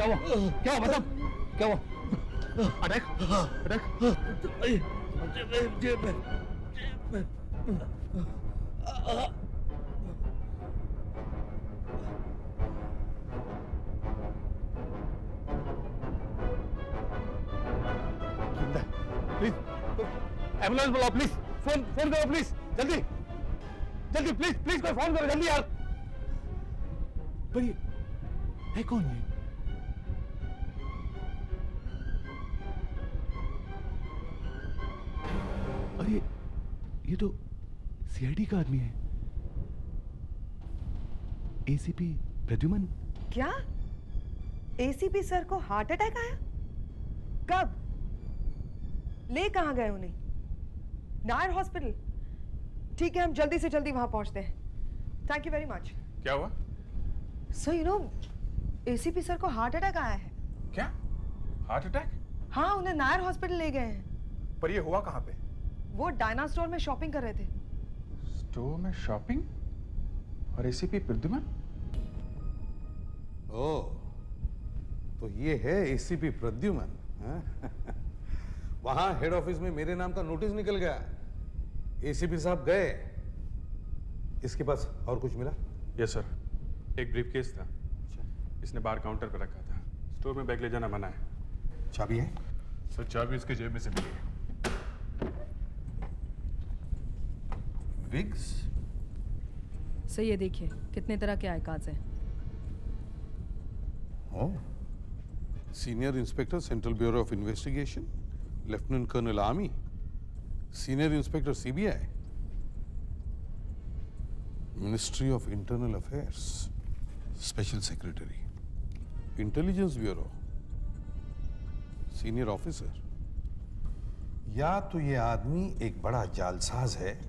क्या हुआ? क्या हुआ मतलब? क्या हुआ? अटैक? अटैक? जेब में प्लीज एम्बुलेंस बुलाओ प्लीज। फोन फोन करो प्लीज, जल्दी जल्दी, प्लीज प्लीज कोई फोन करो जल्दी यार। पर ये है कौन ये? अरे ये तो सीआईडी का आदमी है, एसीपी प्रद्युमन। क्या एसीपी सर को हार्ट अटैक आया? कब? ले कहां गए उन्हें? नायर हॉस्पिटल? ठीक है, हम जल्दी से जल्दी वहां पहुंचते हैं। Thank you very much. क्या हुआ? Sir you know ACP sir को हार्ट अटैक आया है। क्या हार्ट अटैक? हाँ, उन्हें नायर हॉस्पिटल ले गए हैं। पर ये हुआ कहाँ पे? वो डायना स्टोर में शॉपिंग कर रहे थे। स्टोर में शॉपिंग? और एसीपी प्रद्युमन? ओह, तो ये है एसीपी प्रद्युमन। वहां हेड ऑफिस में मेरे नाम का नोटिस निकल गया। एसीपी साहब गए। इसके पास और कुछ मिला? यस सर, एक ब्रीफकेस था, इसने बार काउंटर पर रखा था। स्टोर में बैग ले जाना मना है। चाबी है? सर चाबी इसके जेब में से मिली है। विग्स? सर ये देखिए कितने तरह के आई कार्ड्स हैं। Oh, senior inspector central bureau of investigation, lieutenant colonel army, senior inspector CBI, ministry of internal affairs, special secretary, intelligence bureau, senior officer. या तो ये आदमी एक बड़ा जालसाज है,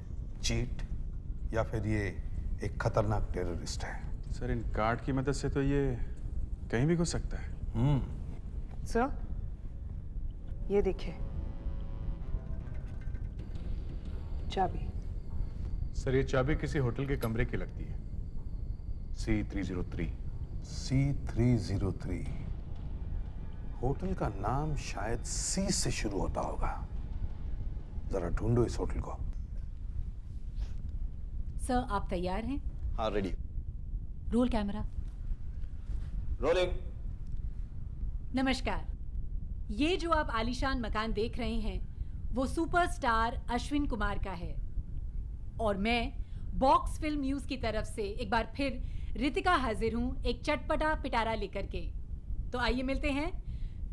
चीट, या फिर ये एक खतरनाक टेररिस्ट है। सर इन कार्ड की मदद से तो ये कहीं भी घुस सकता है। सर ये देखिए चाबी। सर ये चाबी किसी होटल के कमरे की लगती है, C303। C303। होटल का नाम शायद C से शुरू होता होगा। जरा ढूंढो इस होटल को। सर आप तैयार हैं? हाँ रेडी। Roll camera. रोलिंग। नमस्कार, ये जो आप आलीशान मकान देख रहे हैं वो सुपरस्टार अश्विन कुमार का है और मैं बॉक्स फिल्म न्यूज की तरफ से एक बार फिर रितिका हाजिर हूं एक चटपटा पिटारा लेकर के। तो आइए मिलते हैं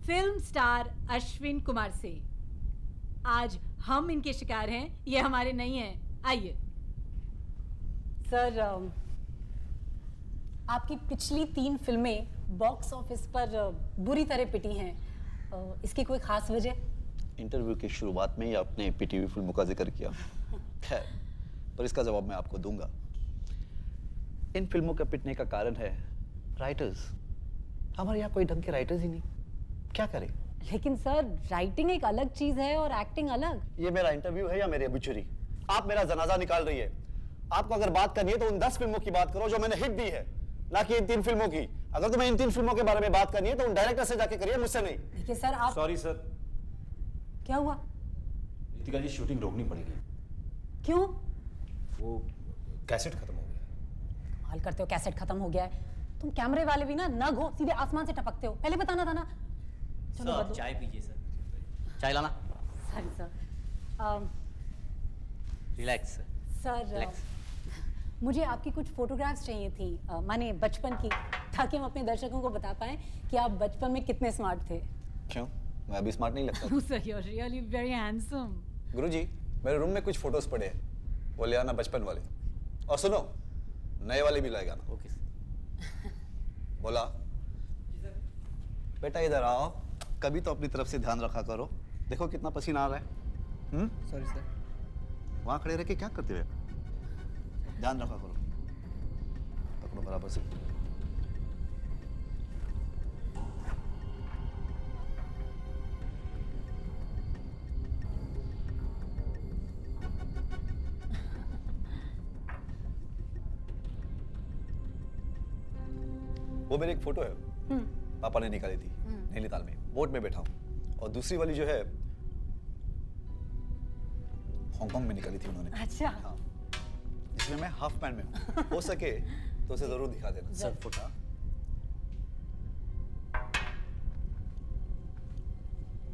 फिल्म स्टार अश्विन कुमार से। आज हम इनके शिकार हैं, ये हमारे नहीं हैं। आइए। सर आपकी पिछली 3 फिल्में बॉक्स ऑफिस पर बुरी तरह पिटी हैं, इसकी कोई खास वजह? इंटरव्यू की शुरुआत में ही आपने पीटीवी फिल्मों का जिक्र किया। खैर, पर इसका जवाब मैं आपको दूंगा। इन फिल्मों का पिटने का कारण है राइटर्स। हमारे यहाँ कोई ढंग के राइटर्स ही नहीं, क्या करें? लेकिन सर राइटिंग एक अलग चीज है और एक्टिंग अलग। ये मेरा इंटरव्यू है या मेरी अबिचुरी? आप मेरा जनाजा निकाल रही है। आपको अगर बात करनी है तो उन 10 फिल्मों की बात करो जो मैंने हिट दी है, ना कि इन 3 फिल्मों की। अगर तुम्हें इन 3 फिल्मों के बारे में बात करनी है तो उन डायरेक्टर से जाके करिए, मुझसे नहीं। देखिए सर आप। Sorry sir. क्या हुआ? रितिका जी शूटिंग रोकनी पड़ेगी। क्यों? वो कैसेट खत्म हो गया। हाल करते हो कैसेट खत्म हो गया है। तुम कैमरे वाले भी ना नग हो, सीधे आसमान से टपकते हो। पहले बताना था ना। चलो सर चाय पीजिए सर। चाय लाना। Sorry sir. Relax sir relax. मुझे आपकी कुछ फोटोग्राफ्स चाहिए थी, माने बचपन की, ताकि हम अपने दर्शकों को बता पाएं कि आप बचपन में कितने स्मार्ट थे। क्यों, मैं अभी स्मार्ट नहीं लगता? Sir you are really very handsome. गुरुजी, मेरे रूम में कुछ फोटोज पड़े हैं, वो ले आना बचपन वाले। और सुनो, नए वाले भी लाएगा ना। Okay sir. बोला बेटा इधर आओ, कभी तो अपनी तरफ से ध्यान रखा करो। देखो कितना पसीना आ रहा है। Sorry sir. वहां खड़े रह के क्या करते हुए? ध्यान रखा करो। पकड़ो बराबर से। वो मेरी एक फोटो है। पापा ने निकाली थी नैनीताल में, बोट में बैठा हूँ। और दूसरी वाली जो है हांगकांग में निकाली थी उन्होंने। अच्छा। हाँ, जिसमें मैं हाफ पैंट में हूँ। हो सके तो उसे जरूर दिखा देना। Sir photo.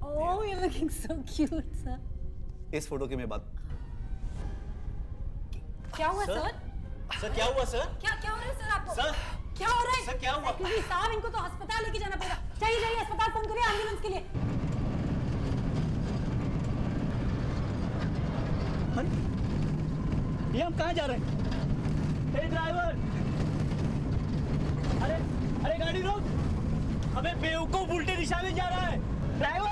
Oh, you're looking so cute, sir. इस फोटो की मैं बात क्या हुआ सर? सर क्या हुआ सर? क्या हो रहा है सर आपको? सर क्या हो रहा है? सर क्या हुआ? एक्चुअली साहब इनको तो अस्पताल लेके जाना पड़ेगा। चाहिए अस्पताल फोन करिए एम्बुलेंस के लिए। ये हम कहाँ जा रहे हैं? हे ड्राइवर! अरे गाड़ी रोक! हमें बेवकूफ उल्टे दिशा में जा रहा है। ड्राइवर!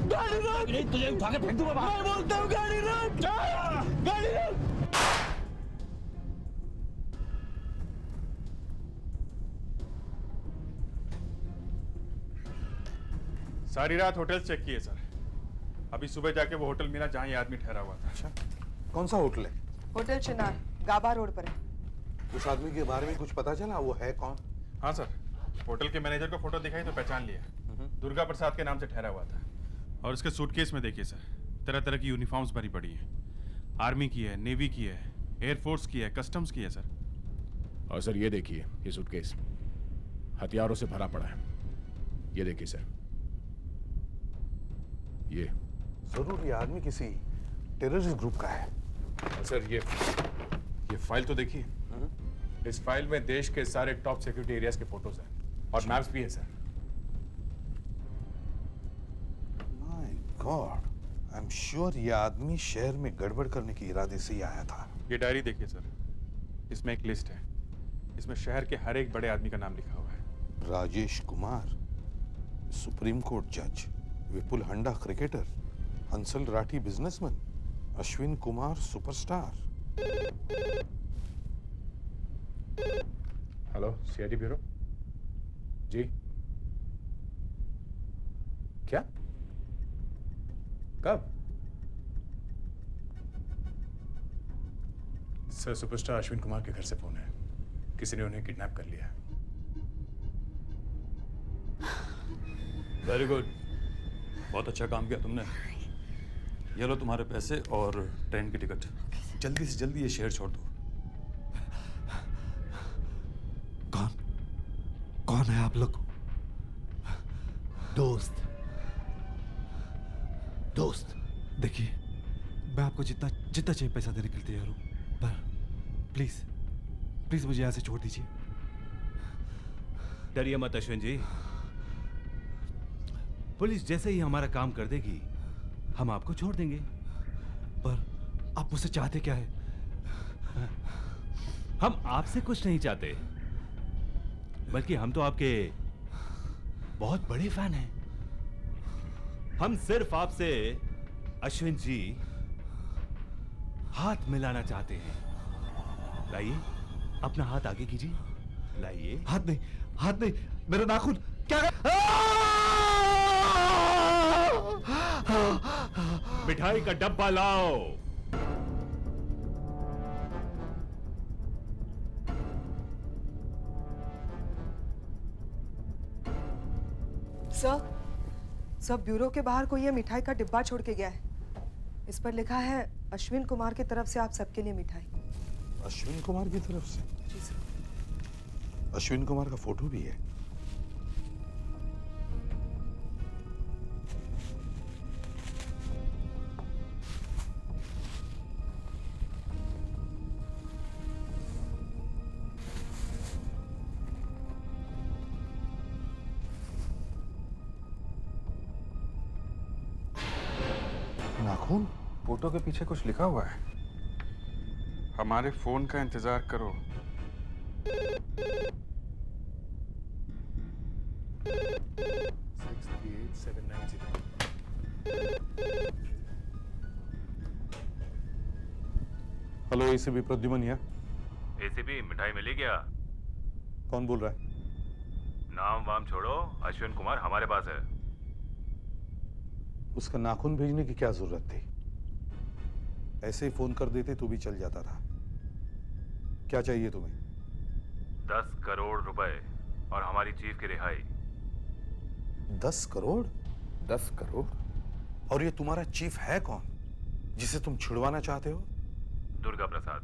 गाड़ी रोक! नहीं तुझे उठा के फेंक दूंगा बाहर। मैं बोलता हूँ गाड़ी रोक! गाड़ी रोक! सारी रात होटल चेक किए सर। अभी सुबह जाके वो होटल मिला जहाँ ये आदमी ठहरा हुआ था। अच्छा, कौन सा होटल है? होटल चिनार, गाबा रोड पर है। उस आदमी के बारे में कुछ पता चला? वो है कौन? हाँ सर, होटल के मैनेजर को फोटो दिखाई तो पहचान लिया। दुर्गा प्रसाद के नाम से ठहरा हुआ था। और उसके सूटकेस में देखिए सर, तरह तरह की यूनिफॉर्म्स भरी पड़ी हैं। आर्मी की है, नेवी की है, एयरफोर्स की है, कस्टम्स की है सर। और सर ये देखिए, ये सूटकेस हथियारों से भरा पड़ा है। ये देखिए सर, ये जरूर ये आदमी किसी टेररिस्ट ग्रुप का है। और सर ये फाइल तो देखिए। इस फाइल में देश के सारे टॉप सिक्योरिटी एरियाज के फोटोज हैं और मैप्स भी हैं sir. My God, I am sure ये आदमी शहर में गड़बड़ करने के इरादे से ही आया था। ये डायरी देखिए सर, इसमें एक लिस्ट है। इसमें शहर के हर एक बड़े आदमी का नाम लिखा हुआ है। राजेश कुमार, सुप्रीम कोर्ट जज, Vipul Handa cricketer, Hansal Rathi businessman, Ashwin Kumar superstar. Hello CID bureau ji. क्या? कब? सर सुपरस्टार अश्विन कुमार के घर से फोन है। किसी ने उन्हें किडनैप कर लिया है। वेरी गुड, बहुत अच्छा काम किया तुमने। ये लो तुम्हारे पैसे और ट्रेन की टिकट। जल्दी से जल्दी ये शहर छोड़ दो। कौन है आप लोग? दोस्त देखिए, मैं आपको जितना चाहिए पैसा देने के लिए तैयार हूं, पर प्लीज मुझे यहां से छोड़ दीजिए। डरिए मत अश्विन जी, पुलिस जैसे ही हमारा काम कर देगी हम आपको छोड़ देंगे। पर आप मुझसे चाहते क्या है? हम आपसे कुछ नहीं चाहते, बल्कि हम तो आपके बहुत बड़े फैन हैं। हम सिर्फ आपसे अश्विन जी हाथ मिलाना चाहते हैं। लाइए अपना हाथ आगे कीजिए। लाइए। हाथ नहीं, मेरा नाखून। क्या? मिठाई का डब्बा लाओ। सर, ब्यूरो के बाहर कोई ये मिठाई का डिब्बा छोड़ के गया है। इस पर लिखा है अश्विन कुमार की तरफ से आप सबके लिए मिठाई। अश्विन कुमार की तरफ से? जी सर। अश्विन कुमार का फोटो भी है। नाखून? फोटो के पीछे कुछ लिखा हुआ है। हमारे फोन का इंतजार करो। हेलो एसीपी प्रद्युमन या? एसीपी मिठाई मिली क्या? कौन बोल रहा है? नाम वाम छोड़ो, अश्विन कुमार हमारे पास है। उसका नाखून भेजने की क्या जरूरत थी? ऐसे ही फोन कर देते तो भी चल जाता था। क्या चाहिए तुम्हें? 10 करोड़ रुपए और हमारी चीफ की रिहाई। 10 करोड़? 10 करोड़? और ये तुम्हारा चीफ है कौन जिसे तुम छुड़वाना चाहते हो? दुर्गा प्रसाद।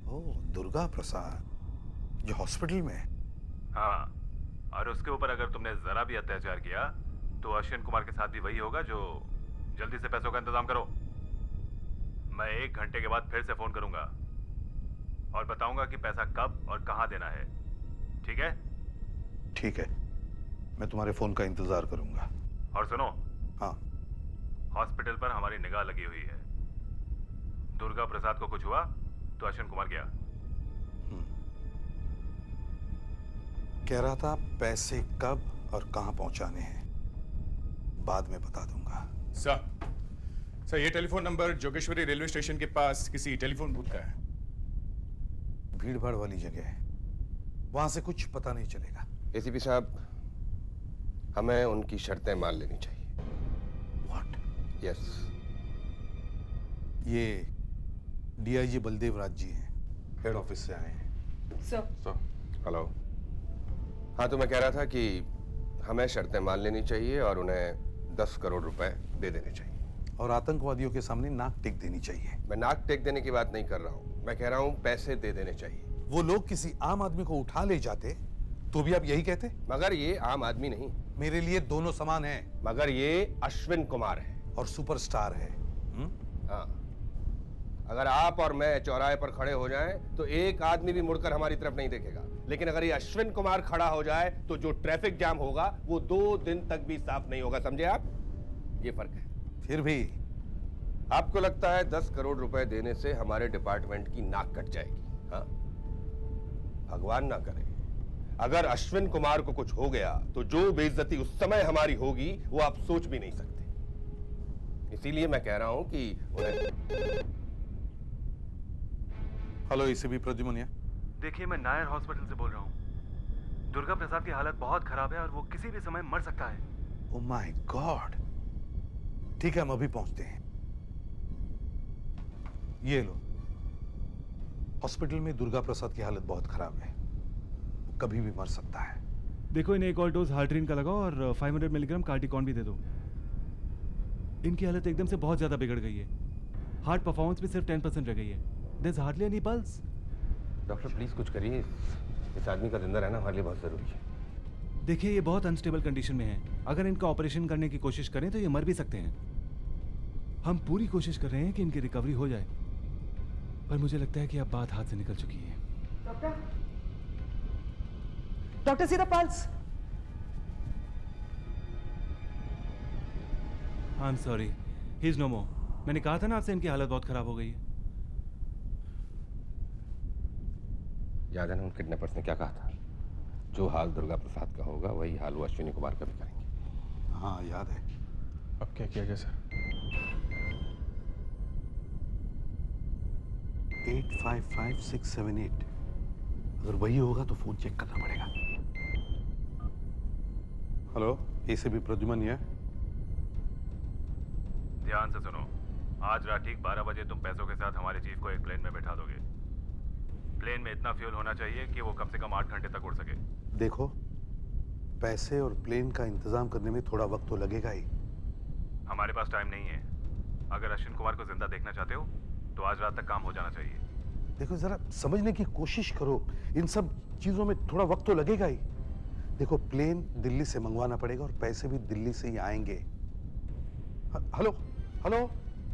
ओह, दुर्गा प्रसाद जो हॉस्पिटल में है। हाँ, और उसके ऊपर अगर तुमने जरा भी अत्याचार किया तो अश्विन कुमार के साथ भी वही होगा। जो जल्दी से पैसों का इंतजाम करो। मैं 1 घंटे के बाद फिर से फोन करूंगा और बताऊंगा कि पैसा कब और कहां देना है। ठीक है? ठीक है, मैं तुम्हारे फोन का इंतजार करूंगा। और सुनो। हाँ। हॉस्पिटल पर हमारी निगाह लगी हुई है। दुर्गा प्रसाद को कुछ हुआ तो अश्विन कुमार गया। कह रहा था पैसे कब और कहां पहुंचाने हैं बाद में बता दूंगा। सर, ये telephone number Jogeshwari railway station के पास किसी टेलीफोन बूथ का है। भीड़ भाड़ वाली जगह है, वहां से कुछ पता नहीं चलेगा। एसीपी साहब, हमें उनकी शर्तें मान लेनी चाहिए। व्हाट? यस। ये डीआईजी बलदेव राज जी हैं, हेड ऑफिस से आए हैं। सर। हेलो। हाँ, तो मैं कह रहा था कि हमें शर्तें मान लेनी चाहिए और उन्हें 10 करोड़ रुपए दे देने चाहिए। और आतंकवादियों के सामने नाक टेक देनी चाहिए। मैं नाक टेक देने की बात नहीं कर रहा हूँ, मैं कह रहा हूँ पैसे दे देने चाहिए। वो लोग किसी आम आदमी को उठा ले जाते तो भी आप यही कहते? मगर ये आम आदमी नहीं। मेरे लिए दोनों समान हैं। मगर ये अश्विन कुमार है और सुपरस्टार है। हाँ, अगर आप और मैं चौराहे पर खड़े हो जाएं तो एक आदमी भी मुड़कर हमारी तरफ नहीं देखेगा, लेकिन अगर ये अश्विन कुमार खड़ा हो जाए तो जो ट्रैफिक जाम होगा वो 2 दिन तक भी साफ नहीं होगा। समझे आप? ये फर्क है। फिर भी आपको लगता है 10 करोड़ रुपए देने से हमारे डिपार्टमेंट की नाक कट जाएगी? हाँ, भगवान ना करे, अगर अश्विन कुमार को कुछ हो गया तो जो बेइज्जती उस समय हमारी होगी वो आप सोच भी नहीं सकते। इसीलिए मैं कह रहा हूं कि उन्हें। Hello, ACP Pradyuman. देखिए, मैं नायर हॉस्पिटल से बोल रहा हूँ। दुर्गा प्रसाद की हालत बहुत खराब है और वो किसी भी समय मर सकता है। Oh my God. ठीक है, हम अभी पहुंचते हैं। ये लो, हॉस्पिटल में दुर्गा प्रसाद की हालत बहुत खराब है, वो कभी भी मर सकता है। देखो, इन्हें एक और डोज हार्ट्रीन का लगाओ और 500 मिलीग्राम कार्टिकॉन भी दे दो। इनकी हालत एकदम से बहुत ज्यादा बिगड़ गई है। हार्ट परफॉर्मेंस भी सिर्फ 10% रह गई है। There's hardly any pulse. Doctor please कुछ करिए, इस आदमी का जिंदा रहना हमारे लिए बहुत जरूरी है। देखिए, ये बहुत अनस्टेबल कंडीशन में है। अगर इनका ऑपरेशन करने की कोशिश करें तो ये मर भी सकते हैं। हम पूरी कोशिश कर रहे हैं कि इनकी रिकवरी हो जाए, पर मुझे लगता है कि अब बात हाथ से निकल चुकी है। डॉक्टर सीधा pulse. I am sorry, he is no more. मैंने कहा था ना आपसे, इनकी हालत बहुत खराब हो गई है। याद है ना उन किडनैपर्स ने क्या कहा था? जो हाल दुर्गा प्रसाद का होगा वही हाल वो अश्विनी कुमार का भी करेंगे। हाँ, याद है। अब क्या किया जाए सर? 855678। अगर वही होगा तो फोन चेक करना पड़ेगा। हेलो, एसीपी प्रद्युमन है। ध्यान से सुनो। आज रात ठीक 12 बजे तुम पैसों के साथ हमारे चीफ को एक प्लेन में बैठा दोगे। प्लेन में इतना फ्यूल होना चाहिए कि वो कम से कम 8 घंटे तक उड़ सके। देखो, पैसे और प्लेन का इंतजाम करने में थोड़ा वक्त तो लगेगा ही। हमारे पास टाइम नहीं है। अगर अश्विन कुमार को जिंदा देखना चाहते हो तो आज रात तक काम हो जाना चाहिए। देखो, जरा समझने की कोशिश करो, इन सब चीजों में थोड़ा वक्त तो लगेगा ही। देखो, प्लेन दिल्ली से मंगवाना पड़ेगा और पैसे भी दिल्ली से ही आएंगे। हेलो हेलो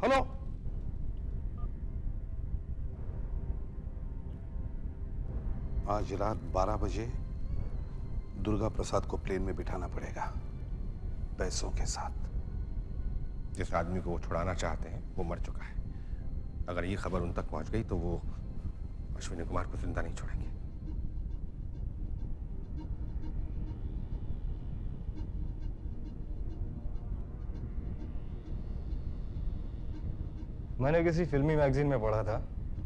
हेलो, आज रात 12 बजे दुर्गा प्रसाद को प्लेन में बिठाना पड़ेगा, पैसों के साथ। जिस आदमी को वो छुड़ाना चाहते हैं वो मर चुका है। अगर ये खबर उन तक पहुंच गई तो वो अश्विनी कुमार को जिंदा नहीं छोड़ेंगे। मैंने किसी फिल्मी मैगजीन में पढ़ा था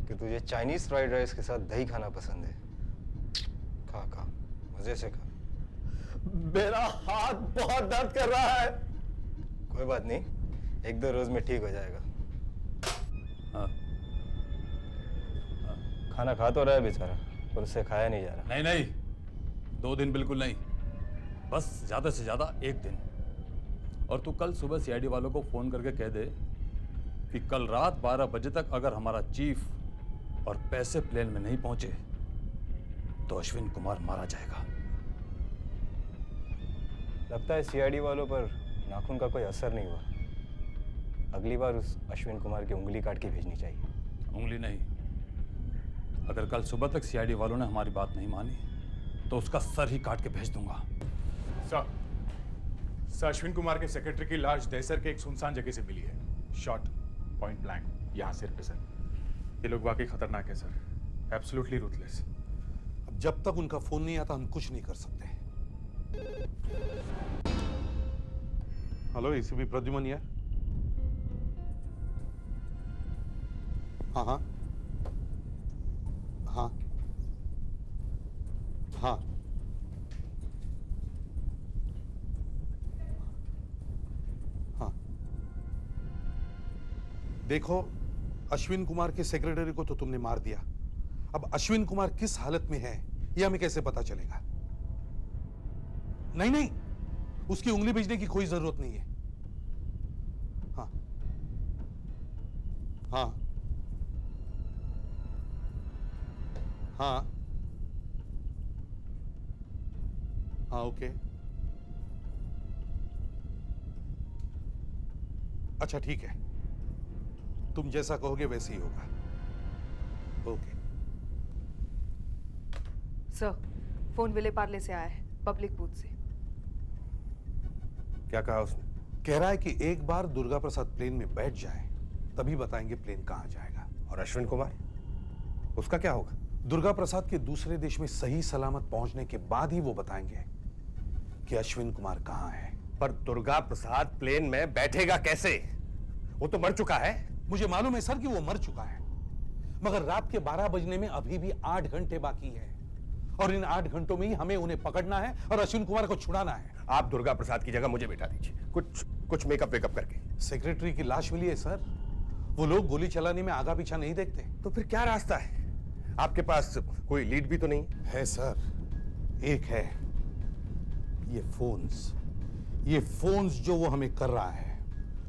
कि तुझे चाइनीज फ्राइड राइस के साथ दही खाना पसंद है। खा खा, मजे से खा। मेरा हाथ बहुत दर्द कर रहा है। कोई बात नहीं, 1-2 रोज में ठीक हो जाएगा। हाँ, खाना खा तो रहा है बेचारा, पर उससे खाया नहीं जा रहा। नहीं नहीं, 2 दिन बिल्कुल नहीं। बस ज़्यादा से ज़्यादा 1 दिन। और तू कल सुबह सीआईडी वालों को फ़ोन करके कह दे कि कल रात 12 बजे तक अगर हमारा चीफ और पैसे प्लेन में नहीं पहुंचे तो अश्विन कुमार मारा जाएगा। लगता है सीआईडी वालों पर नाखून का कोई असर नहीं हुआ। अगली बार उस अश्विन कुमार की उंगली काट के भेजनी चाहिए। उंगली नहीं, अगर कल सुबह तक सीआईडी वालों ने हमारी बात नहीं मानी तो उसका सर ही काट के भेज दूंगा। सर अश्विन कुमार के सेक्रेटरी की लाश दहसर के एक सुनसान जगह से मिली है। शॉट पॉइंट ब्लैंक, यहाँ सिर पे सर। ये लोग वाकई खतरनाक है सर, एब्सोल्युटली रूथलेस। अब जब तक उनका फोन नहीं आता हम कुछ नहीं कर सकते। हेलो, एसीपी प्रद्युमन यार। हाँ हाँ हाँ हाँ हाँ। देखो, अश्विन कुमार के सेक्रेटरी को तो तुमने मार दिया। अब अश्विन कुमार किस हालत में है यह हमें कैसे पता चलेगा? नहीं नहीं, उसकी उंगली भेजने की कोई जरूरत नहीं है। हाँ हाँ हाँ हाँ, ओके। अच्छा ठीक है, तुम जैसा कहोगे वैसे ही होगा। Okay. Sir, phone Vile Parle से आया है, पब्लिक बूथ से। क्या कहा उसने? कह रहा है कि एक बार दुर्गा प्रसाद प्लेन में बैठ जाए तभी बताएंगे प्लेन कहां जाएगा। और अश्विन कुमार, उसका क्या होगा? दुर्गा प्रसाद के दूसरे देश में सही सलामत पहुंचने के बाद ही वो बताएंगे कि अश्विन कुमार कहां है। पर दुर्गा प्रसाद प्लेन में बैठेगा कैसे? वो तो मर चुका है। मुझे मालूम है सर कि वो मर चुका है, मगर रात के 12 बजने में अभी भी 8 घंटे बाकी है और इन 8 घंटों में ही हमें उन्हें पकड़ना है और अश्विन कुमार को छुड़ाना है। आप दुर्गा प्रसाद की जगह मुझे बैठा दीजिए, कुछ मेकअप वेकअप करके। सेक्रेटरी की लाश मिली है सर, वो लोग गोली चलाने में आगा पीछा नहीं देखते। तो फिर क्या रास्ता है? आपके पास कोई लीड भी तो नहीं है? सर, एक है, ये फोन्स जो वो हमें कर रहा है।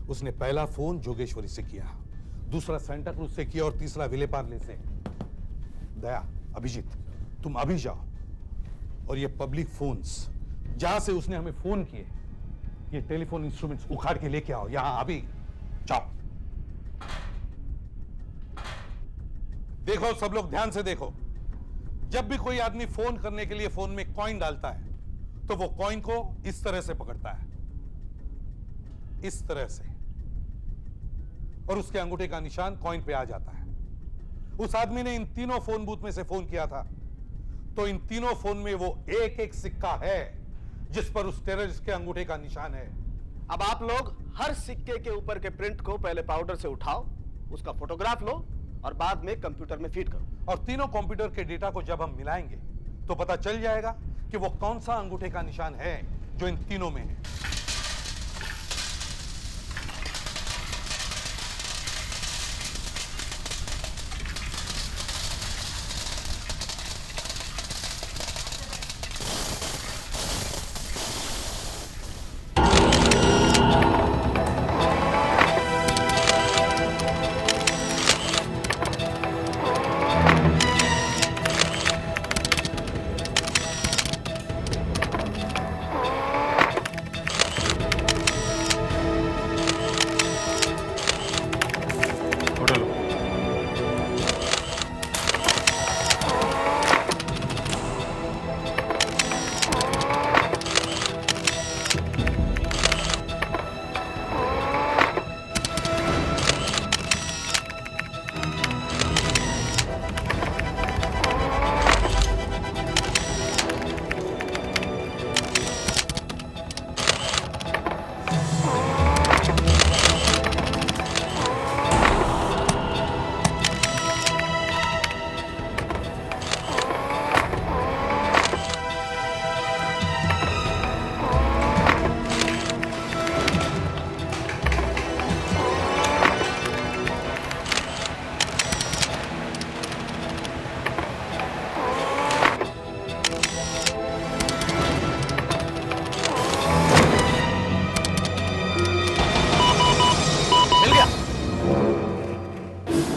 उसने पहला फोन जोगेश्वरी से किया, दूसरा सेंटा क्रूज से किया और तीसरा विले पार्ले से। दया, अभिजीत, तुम अभी जाओ और ये पब्लिक फोन्स जहां से उसने हमें फोन किए, ये टेलीफोन इंस्ट्रूमेंट्स उखाड़ के लेके आओ यहां अभी। जाओ। देखो सब लोग ध्यान से देखो, जब भी कोई आदमी फोन करने के लिए फोन में कॉइन डालता है तो वो कॉइन को इस तरह से पकड़ता है, इस तरह से, और उसके अंगूठे का निशान कॉइन पे आ जाता है। उस आदमी ने इन तीनों फोन बूथ में से फोन किया था, तो इन तीनों फोन में वो एक एक सिक्का है जिस पर उस टेररिस्ट के अंगूठे का निशान है। अब आप लोग हर सिक्के के ऊपर के प्रिंट को पहले पाउडर से उठाओ, उसका फोटोग्राफ लो और बाद में कंप्यूटर में फीड करो। और तीनों कंप्यूटर के डेटा को जब हम मिलाएंगे तो पता चल जाएगा कि वो कौन सा अंगूठे का निशान है जो इन तीनों में है।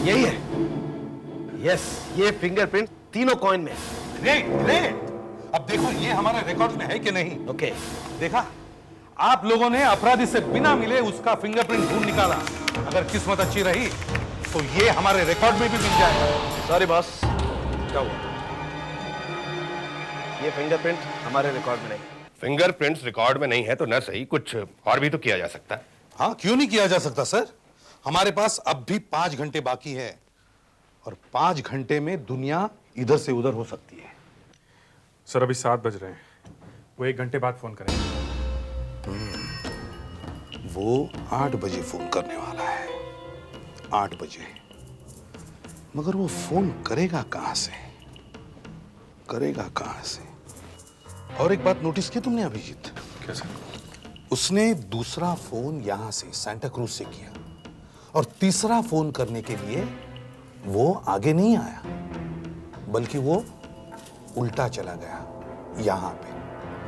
यही है। यस, ये फिंगरप्रिंट तीनों कॉइन में है। Great great. अब देखो ये हमारे रिकॉर्ड में है कि नहीं। ओके, देखा, आप लोगों ने अपराधी से बिना मिले उसका फिंगरप्रिंट ढूंढ निकाला। अगर किस्मत अच्छी रही तो ये हमारे रिकॉर्ड में भी मिल जाएगा। सॉरी बॉस, क्या हुआ? ये फिंगरप्रिंट हमारे रिकॉर्ड में नहीं। फिंगरप्रिंट्स रिकॉर्ड में नहीं है तो न सही, कुछ और भी तो किया जा सकता है। हाँ, क्यों नहीं किया जा सकता सर? हमारे पास अब भी 5 घंटे बाकी है और 5 घंटे में दुनिया इधर से उधर हो सकती है। सर अभी 7 बज रहे हैं, वो 1 घंटे बाद फोन करेंगे। वो 8 बजे फोन करने वाला है। 8 बजे। मगर वो फोन करेगा कहां से? करेगा कहां से? और एक बात नोटिस की तुमने अभिजीत? कैसे? उसने दूसरा फोन यहां से सांता क्रूज से किया और तीसरा फोन करने के लिए वो आगे नहीं आया, बल्कि वो उल्टा चला गया यहां पे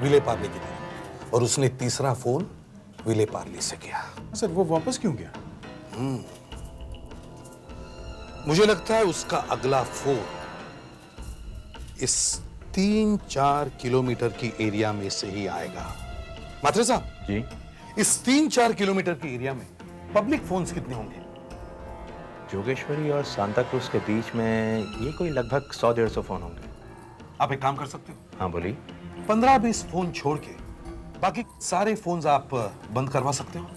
विले पार्ले की तरफ, और उसने तीसरा फोन विले पार्ले से किया। सर वो वापस क्यों गया? मुझे लगता है उसका अगला फोन इस 3-4 किलोमीटर की एरिया में से ही आएगा। मात्रे साहब जी, इस 3-4 किलोमीटर की एरिया में पब्लिक फोन्स कितने होंगे? जोगेश्वरी और सांता क्रूज के बीच में ये कोई लगभग 100-150 फोन होंगे। आप एक काम कर सकते हो? हाँ बोलिए। 15-20 फोन छोड़ के बाकी सारे फोन्स आप बंद करवा सकते हो?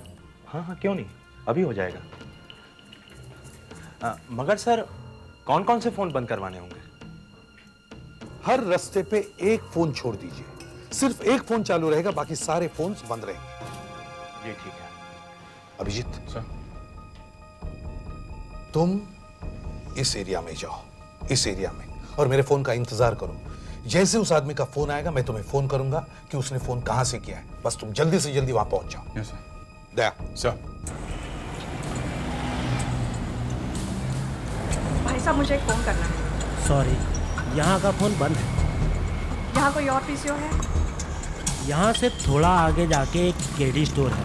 हाँ हाँ, क्यों नहीं, अभी हो जाएगा। मगर सर कौन कौन से फोन बंद करवाने होंगे? हर रास्ते पे एक फोन छोड़ दीजिए, सिर्फ एक फोन चालू रहेगा, बाकी सारे फोन्स बंद रहेंगे। जी ठीक है। अभिजीत सर, तुम इस एरिया में जाओ, इस एरिया में, और मेरे फोन का इंतजार करो। जैसे उस आदमी का फोन आएगा मैं तुम्हें फोन करूंगा कि उसने फोन कहां से किया है। बस तुम जल्दी से जल्दी वहां पहुंच जाओ। Yes sir. दया सर। भाई साहब मुझे एक फोन करना है। सॉरी, यहाँ का फोन बंद है। यहाँ कोई और पीसीओ है? यहाँ से थोड़ा आगे जाके एक केडी स्टोर है,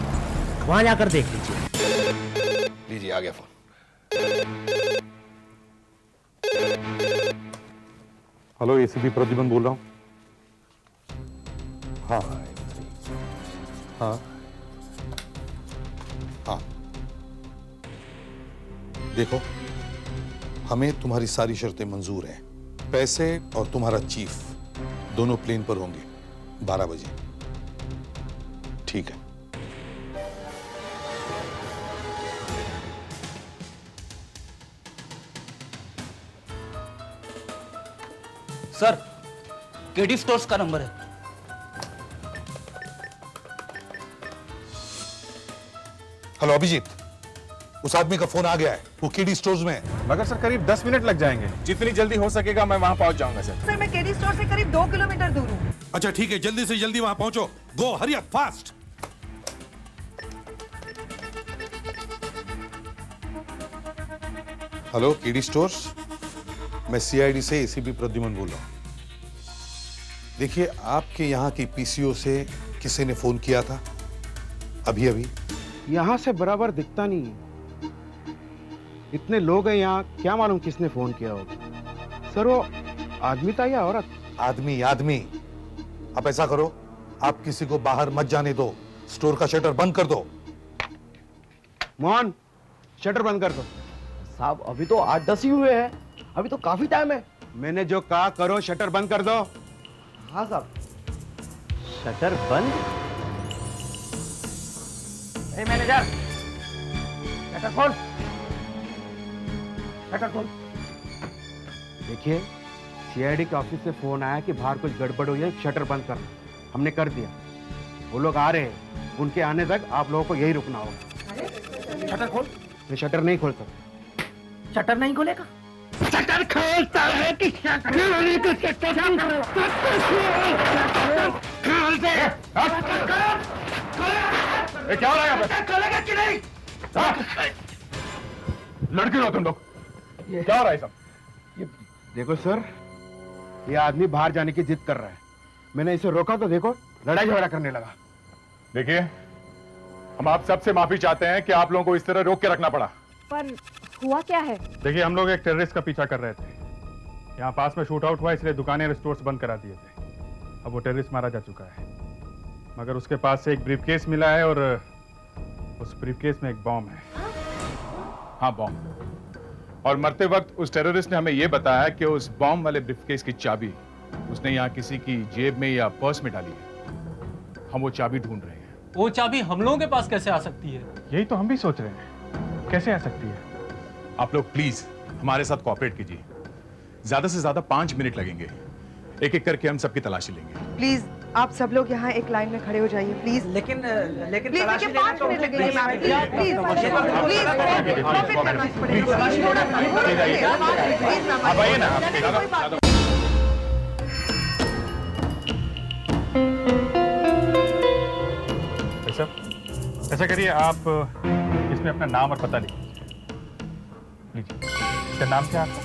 वहाँ जाकर देख लीजिए। लीजिए आ गया फोन। हेलो, एसीपी प्रद्युमन बोल रहा हूँ। हाँ हाँ हाँ, देखो हमें तुम्हारी सारी शर्तें मंजूर हैं। पैसे और तुम्हारा चीफ दोनों प्लेन पर होंगे 12 बजे। ठीक है। सर, केडी स्टोर्स का नंबर है। हेलो अभिजीत, उस आदमी का फोन आ गया है, वो केडी स्टोर्स में है। मगर सर करीब 10 मिनट लग जाएंगे, जितनी जल्दी हो सकेगा मैं वहां पहुंच जाऊंगा सर। सर मैं केडी स्टोर से करीब 2 किलोमीटर दूर हूँ। अच्छा ठीक है, जल्दी से जल्दी वहां पहुंचो। Go, hurry up, fast. Hello KD stores, मैं सीआईडी से एसीपी प्रद्युमन बोल रहा हूं। देखिए, आपके यहाँ की पीसीओ से किसी ने फोन किया था अभी अभी? यहाँ से बराबर दिखता नहीं है, इतने लोग हैं यहाँ, क्या मालूम किसने फोन किया होगा। सर वो आदमी था या औरत? आदमी आदमी। आप ऐसा करो, आप किसी को बाहर मत जाने दो, स्टोर का शटर बंद कर दो। मोहन, शटर बंद कर दो। साहब अभी तो 8-10 ही हुए हैं, अभी तो काफी टाइम है। मैंने जो कहा करो, शटर बंद कर दो। हाँ साहब। शटर बंद? ए मैनेजर, शटर खोल, शटर खोल। देखिए, सीआईडी के ऑफिस से फोन आया कि बाहर कुछ गड़बड़ हुई है, शटर बंद करना। हमने कर दिया, वो लोग आ रहे हैं, उनके आने तक आप लोगों को यही रुकना होगा। शटर खोल। मैं शटर नहीं खोल सकता। शटर नहीं खोलेगा? शटर खोलता है कि शटर खोल दे। क्या हो रहा है यहाँ पे? खोलेगा कि नहीं? लड़के हो तुम लोग, क्या हो रहा है सब? देखो सर, ये आदमी बाहर जाने की जिद कर रहा है। मैंने इसे रोका तो देखो लड़ाई झगड़ा करने लगा। देखिए, हम आप सबसे माफी चाहते हैं कि आप लोगों को इस तरह रोक के रखना पड़ा। पर हुआ क्या है? देखिए, हम लोग एक टेररिस्ट का पीछा कर रहे थे। यहाँ पास में शूट आउट हुआ, इसलिए दुकानें और स्टोर्स बंद करा दिए थे। अब वो टेररिस्ट मारा जा चुका है, मगर उसके पास से एक ब्रीफकेस मिला है और उस ब्रीफकेस में एक बॉम्ब है। हाँ, बॉम्ब। और मरते वक्त उस टेररिस्ट ने हमें यह बताया कि उस बॉम्ब वाले ब्रीफकेस की चाबी उसने यहाँ किसी की जेब में या पर्स में डाली है। हम वो चाबी ढूंढ रहे हैं। वो चाबी हम लोगों के पास कैसे आ सकती है? यही तो हम भी सोच रहे हैं, कैसे आ सकती है। आप लोग प्लीज हमारे साथ कोऑपरेट कीजिए। ज्यादा से ज्यादा 5 मिनट लगेंगे। एक एक करके हम सबकी तलाशी लेंगे। प्लीज आप सब लोग यहाँ एक लाइन में खड़े हो जाइए प्लीज। लेकिन प्लीज देखिए 5 मिनट लगेंगे मैम। प्लीज प्लीज आप आइए ना। ऐसा करिए, आप इसमें अपना नाम और पता लिखिए। लीजिए। इसका नाम क्या है आपका?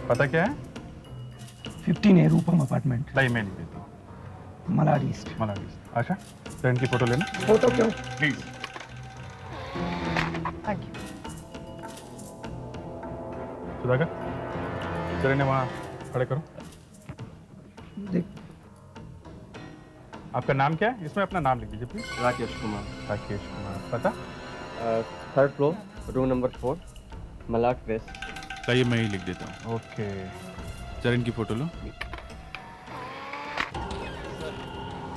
पता क्या है? 15A रूपम अपार्टमेंट। नहीं, मैं नहीं देता हूँ। मलाड ईस्ट। मलाड ईस्ट। अच्छा, तो इनकी फोटो लेना। फोटो क्यों? प्लीज। Thank you. सुधाकर, चलिए ने वहाँ खड़े करो। आपका नाम क्या है? इसमें अपना नाम लिख दीजिए प्लीज। राकेश कुमार। राकेश कुमार। पता? 3rd floor, room number 4, Malad west. चाहिए, मैं ही लिख देता हूँ। ओके, जरा इनकी फोटो लो।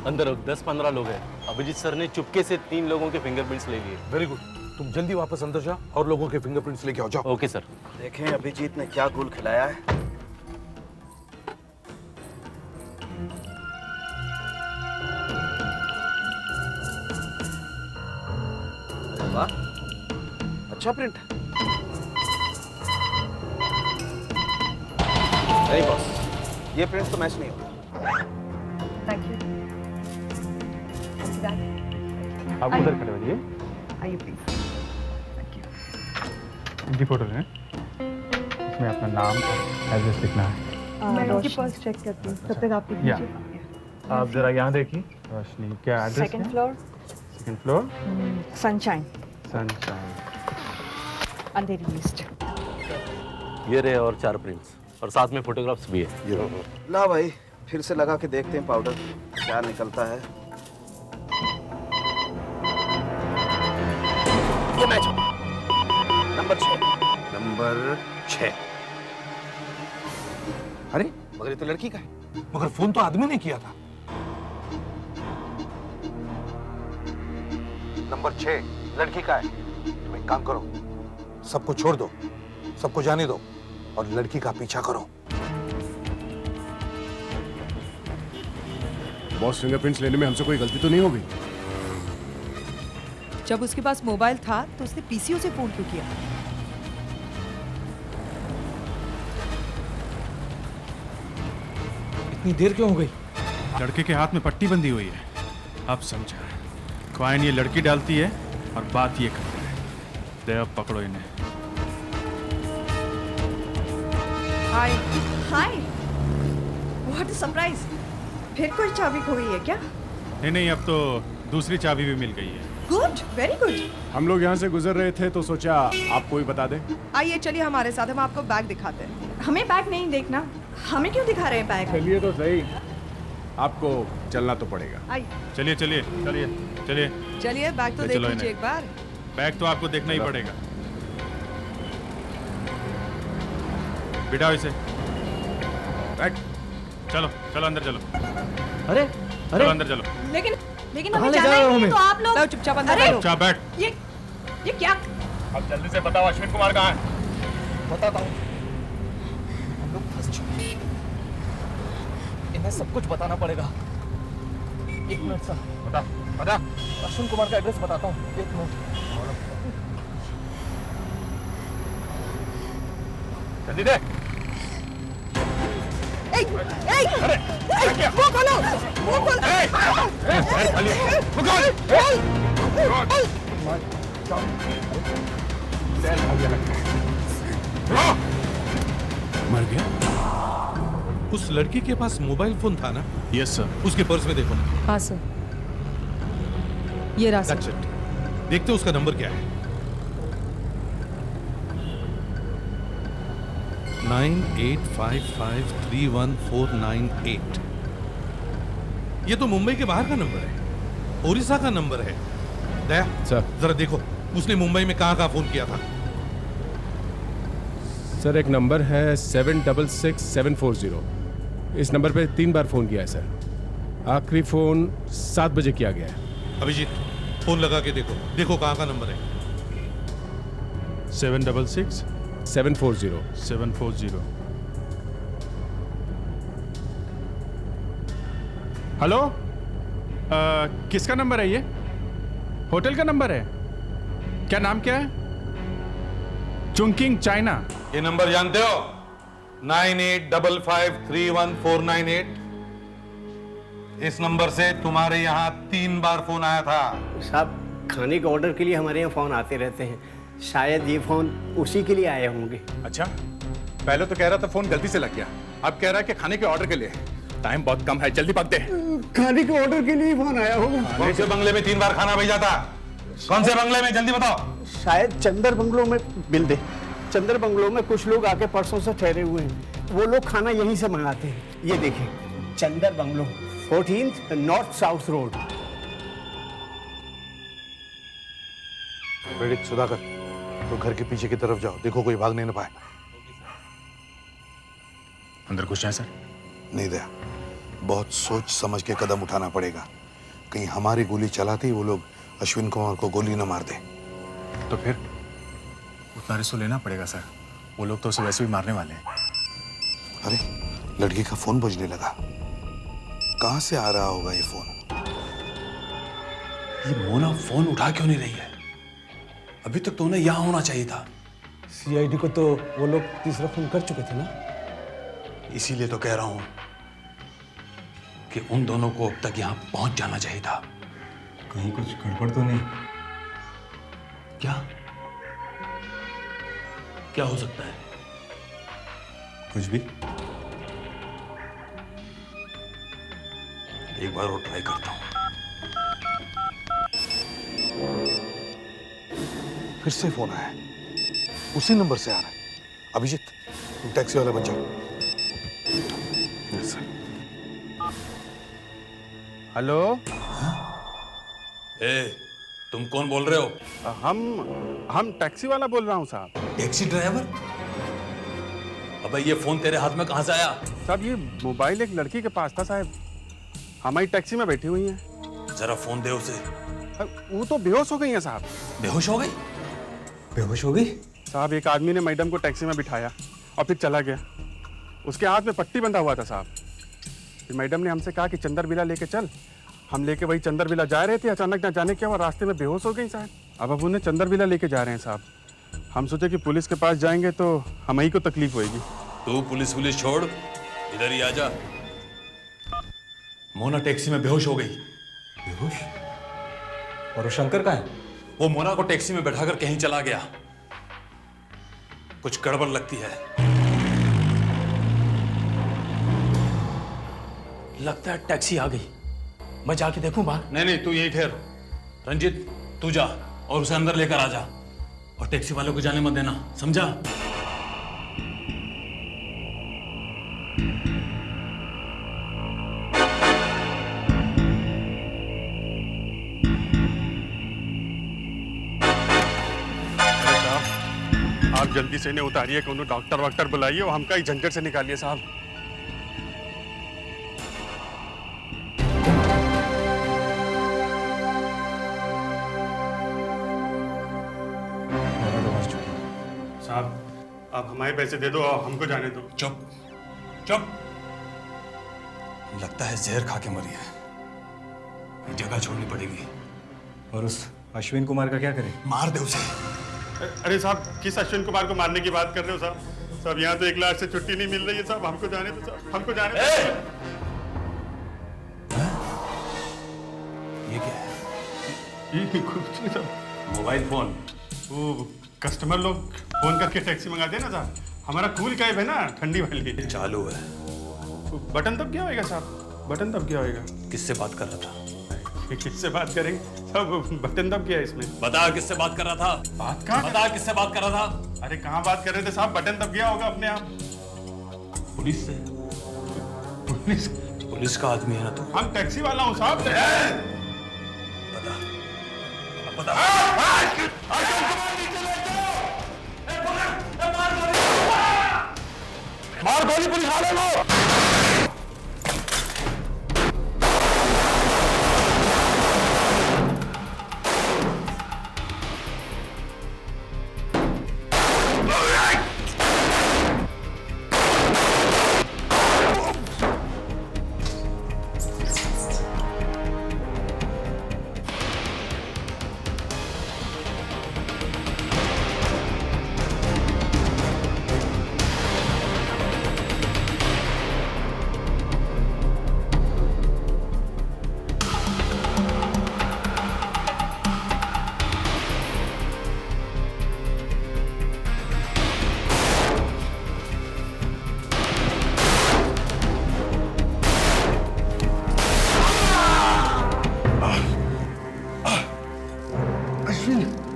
अंदर 10-15 लोग हैं। अभिजीत सर ने चुपके से 3 लोगों के फिंगरप्रिंट्स ले लिए। वेरी गुड, तुम जल्दी वापस अंदर जाओ और लोगों के फिंगरप्रिंट्स लेके आओ। जाओ। Okay sir. देखें अभिजीत ने क्या गुल खिलाया है। वाह, अच्छा प्रिंट है। नहीं बॉस, ये प्रिंट तो मैच नहीं होगा। Thank you. आप उधर खड़े हो जाइए। आइए प्लीज। Thank you. इनकी फोटो लें। इसमें अपना नाम और एड्रेस लिखना है। मैं इनकी पर्स चेक करती हूँ, तब तक आप लिख या लीजिए। आप जरा यहाँ देखिए। रोशनी, क्या address? 2nd floor, 2nd floor, sunshine, sunshine, Andheri east. ये रहे और 4 प्रिंट्स और साथ में फोटोग्राफ्स भी है। ये ला भाई, फिर से लगा के देखते हैं पाउडर क्या निकलता है। ये मैच नंबर 6। अरे मगर ये तो लड़की का है। मगर फोन तो आदमी ने किया था। नंबर 6 लड़की का है। तुम एक काम करो, सबको छोड़ दो, सबको जाने दो और लड़की का पीछा करो। बॉस, फिंगरप्रिंट्स लेने में हमसे कोई गलती तो नहीं हो गई? जब उसके पास मोबाइल था तो उसने पीसीओ से फोन क्यों किया? इतनी देर क्यों हो गई? लड़के के हाथ में पट्टी बंधी हुई है। अब समझा। क्वाइन ये लड़की डालती है और बात ये करता है। दे, अब पकड़ो इन्हें। हाय। हाय, व्हाट अ सरप्राइज। फिर कोई चाबी खो गई है क्या? नहीं, अब तो दूसरी चाबी भी मिल गई है। Good, very good. हम लोग यहाँ से गुजर रहे थे तो सोचा आपको ही बता दें। आइए चलिए हमारे साथ, हम आपको बैग दिखाते हैं। हमें बैग नहीं देखना। हमें क्यों दिखा रहे हैं बैग? चलिए तो सही, आपको चलना तो पड़ेगा। आइए चलिए चलिए चलिए चलिए चलिए, बैग तो ले देख चलो लीजिए इन्हें। एक बार। बैग तो आपको देखना ही पड़ेगा। बिठाओ इसे। बैग। चलो चलो अंदर चलो। अरे चलो अंदर चलो। लेकिन कहाँ हमें ले जाना जा रहे हो ही नहीं, हमें? तो आप लोग। लो चुपचाप अंदर अरे, बैठो। चुपचाप बैठ। ये क्या? अब जल्दी से बताओ अश्विन कुमार कहाँ है? बताता हूँ। हम लोग फंस चुके हैं। इन्हें सब कुछ बताना पड़ेगा। 1 मिनट सर। बता। अश्विन कुमार का एड्रेस बताता हूँ। 1 मिनट। जल्दी दे। अरे वो खोलो, वो खोलो। मर गया? उस लड़की के पास मोबाइल फोन था ना? Yes sir. उसके पर्स में देखो। हाँ सर, ये रहा सर। That's it. देखते हैं उसका नंबर क्या है। 9855319498। ये तो मुंबई के बाहर का नंबर है, ओडिशा का नंबर है। दया सर, जरा देखो उसने मुंबई में कहाँ फोन किया था। सर एक नंबर है 766740। इस नंबर पे 3 बार फोन किया है सर। आखिरी फोन 7 बजे किया गया है। अभिजीत फोन लगा के देखो, देखो कहाँ का नंबर है। 766-740। हेलो, किसका नंबर है ये? होटल का नंबर है? क्या नाम क्या है? Chungking China. ये नंबर जानते हो? 9855319498। इस नंबर से तुम्हारे यहाँ 3 बार फोन आया था। साहब खाने के ऑर्डर के लिए हमारे यहाँ फ़ोन आते रहते हैं, शायद ये फ़ोन उसी के लिए आए होंगे। अच्छा, पहले तो कह रहा था फोन गलती से लग गया, अब कह रहा है कि खाने के ऑर्डर के लिए। टाइम बहुत कम है, जल्दी भाग दे। खाने के ऑर्डर के लिए फ़ोन आया होगा। कौन से बंगले में 3 बार खाना भेजा था? कौन से बंगले में, जल्दी बताओ। शायद चंदर बंगलों में। बिल दे। चंदर बंगलों में कुछ लोग आके परसों से ठहरे हुए हैं, वो लोग खाना यहीं से मंगाते हैं। ये देखें, Chandar bungalow, 14th north south road. वेडिक सुधाकर, तो घर के पीछे की तरफ जाओ, देखो कोई भाग नहीं पाए। अंदर घुस जाए सर? नहीं दया, बहुत सोच समझ के कदम उठाना पड़ेगा। कहीं हमारी गोली चलाते ही वो लोग अश्विन कुमार को गोली न मार दे। तो फिर उतना रिस्क लेना पड़ेगा सर, वो लोग तो उसे वैसे भी मारने वाले हैं। अरे लड़की का फोन बजने लगा, कहां से आ रहा होगा ये फोन? ये मोना फोन उठा क्यों नहीं रही है? अभी तक तो उन्हें यहां होना चाहिए था। सीआईडी को तो वो लोग तीसरा फोन कर चुके थे ना। इसीलिए तो कह रहा हूं कि उन दोनों को अब तक यहां पहुंच जाना चाहिए था। कहीं कुछ गड़बड़ तो नहीं? क्या क्या हो सकता है? कुछ भी। एक बार और ट्राई करता हूं। फिर से फोन आया, उसी नंबर से आ रहा है। अभिजीत, तुम टैक्सी वाला बन जाओ। हेलो, तुम कौन बोल रहे हो? हम टैक्सी वाला बोल रहा हूँ साहब। Taxi driver? अबे ये फोन तेरे हाथ में कहां से आया? साहब ये मोबाइल एक लड़की के पास था साहब, हमारी टैक्सी में बैठी हुई है। जरा फोन दे उसे। वो तो बेहोश हो गई है साहब। बेहोश हो गई? बेहोश हो गई? साहब एक आदमी ने मैडम को टैक्सी में बिठाया और फिर चला गया। उसके हाथ में पट्टी बंधा हुआ था साहब। फिर मैडम ने हमसे कहा कि चंदर विला लेके चल। हम लेके वही चंदर विला जा रहे थे, अचानक ना जाने क्या हुआ, रास्ते में बेहोश हो गई साहब। अब उन्हें चंदर विला लेके जा रहे हैं साहब। हम सोचे कि पुलिस के पास जाएंगे तो हम ही को तकलीफ होगी। तू पुलिस छोड़, इधर ही आजा। मोना टैक्सी में बेहोश हो गई। बेहोश? और वो शंकर कहाँ है? वो मोना को टैक्सी में बैठाकर कहीं चला गया। कुछ गड़बड़ लगती है। लगता है टैक्सी आ गई। मैं जाके देखूं बाहर? नहीं, तू यहीं ठहर। रंजीत, तू जा और उसे अंदर लेकर आ जा, और टैक्सी वालों को जाने मत देना, समझा? आप जल्दी से इन्हें उतारिए, कोनो डॉक्टर वॉक्टर बुलाइए और हमका ही झंझट से निकालिए साहब। साहब आप हमारे पैसे दे दो और हमको जाने दो। चुप चुप। लगता है जहर खा के मरी है, जगह छोड़नी पड़ेगी। और उस अश्विन कुमार का क्या करें? मार दे उसे। अरे साहब किस अश्विन कुमार को मारने की बात कर रहे हो साहब? साहब यहाँ तो 1 लाख से छुट्टी नहीं मिल रही है साहब, हमको जाने दो साहब, हमको जाने दो। ये क्या है? ये कुछ नहीं साहब, मोबाइल फोन। वो कस्टमर लोग फोन करके टैक्सी मंगाते हैं ना साहब, हमारा कूल कैब है ना, ठंडी वाली चालू है। बटन तब क्या होएगा साहब? बटन तब क्या होएगा? किससे बात कर रहा था? किससे बात करेंगे साहब? बटन दब क्या है इसमें? बता किससे बात कर रहा था? बात कहाँ? बता किससे बात कर रहा था? अरे कहाँ बात कर रहे थे साहब? बटन दब गया होगा अपने आप। पुलिस से? पुलिस पुलिस का आदमी है ना तू? हम टैक्सी वाला हूँ साहब। मार गोली पुलिस वाले को।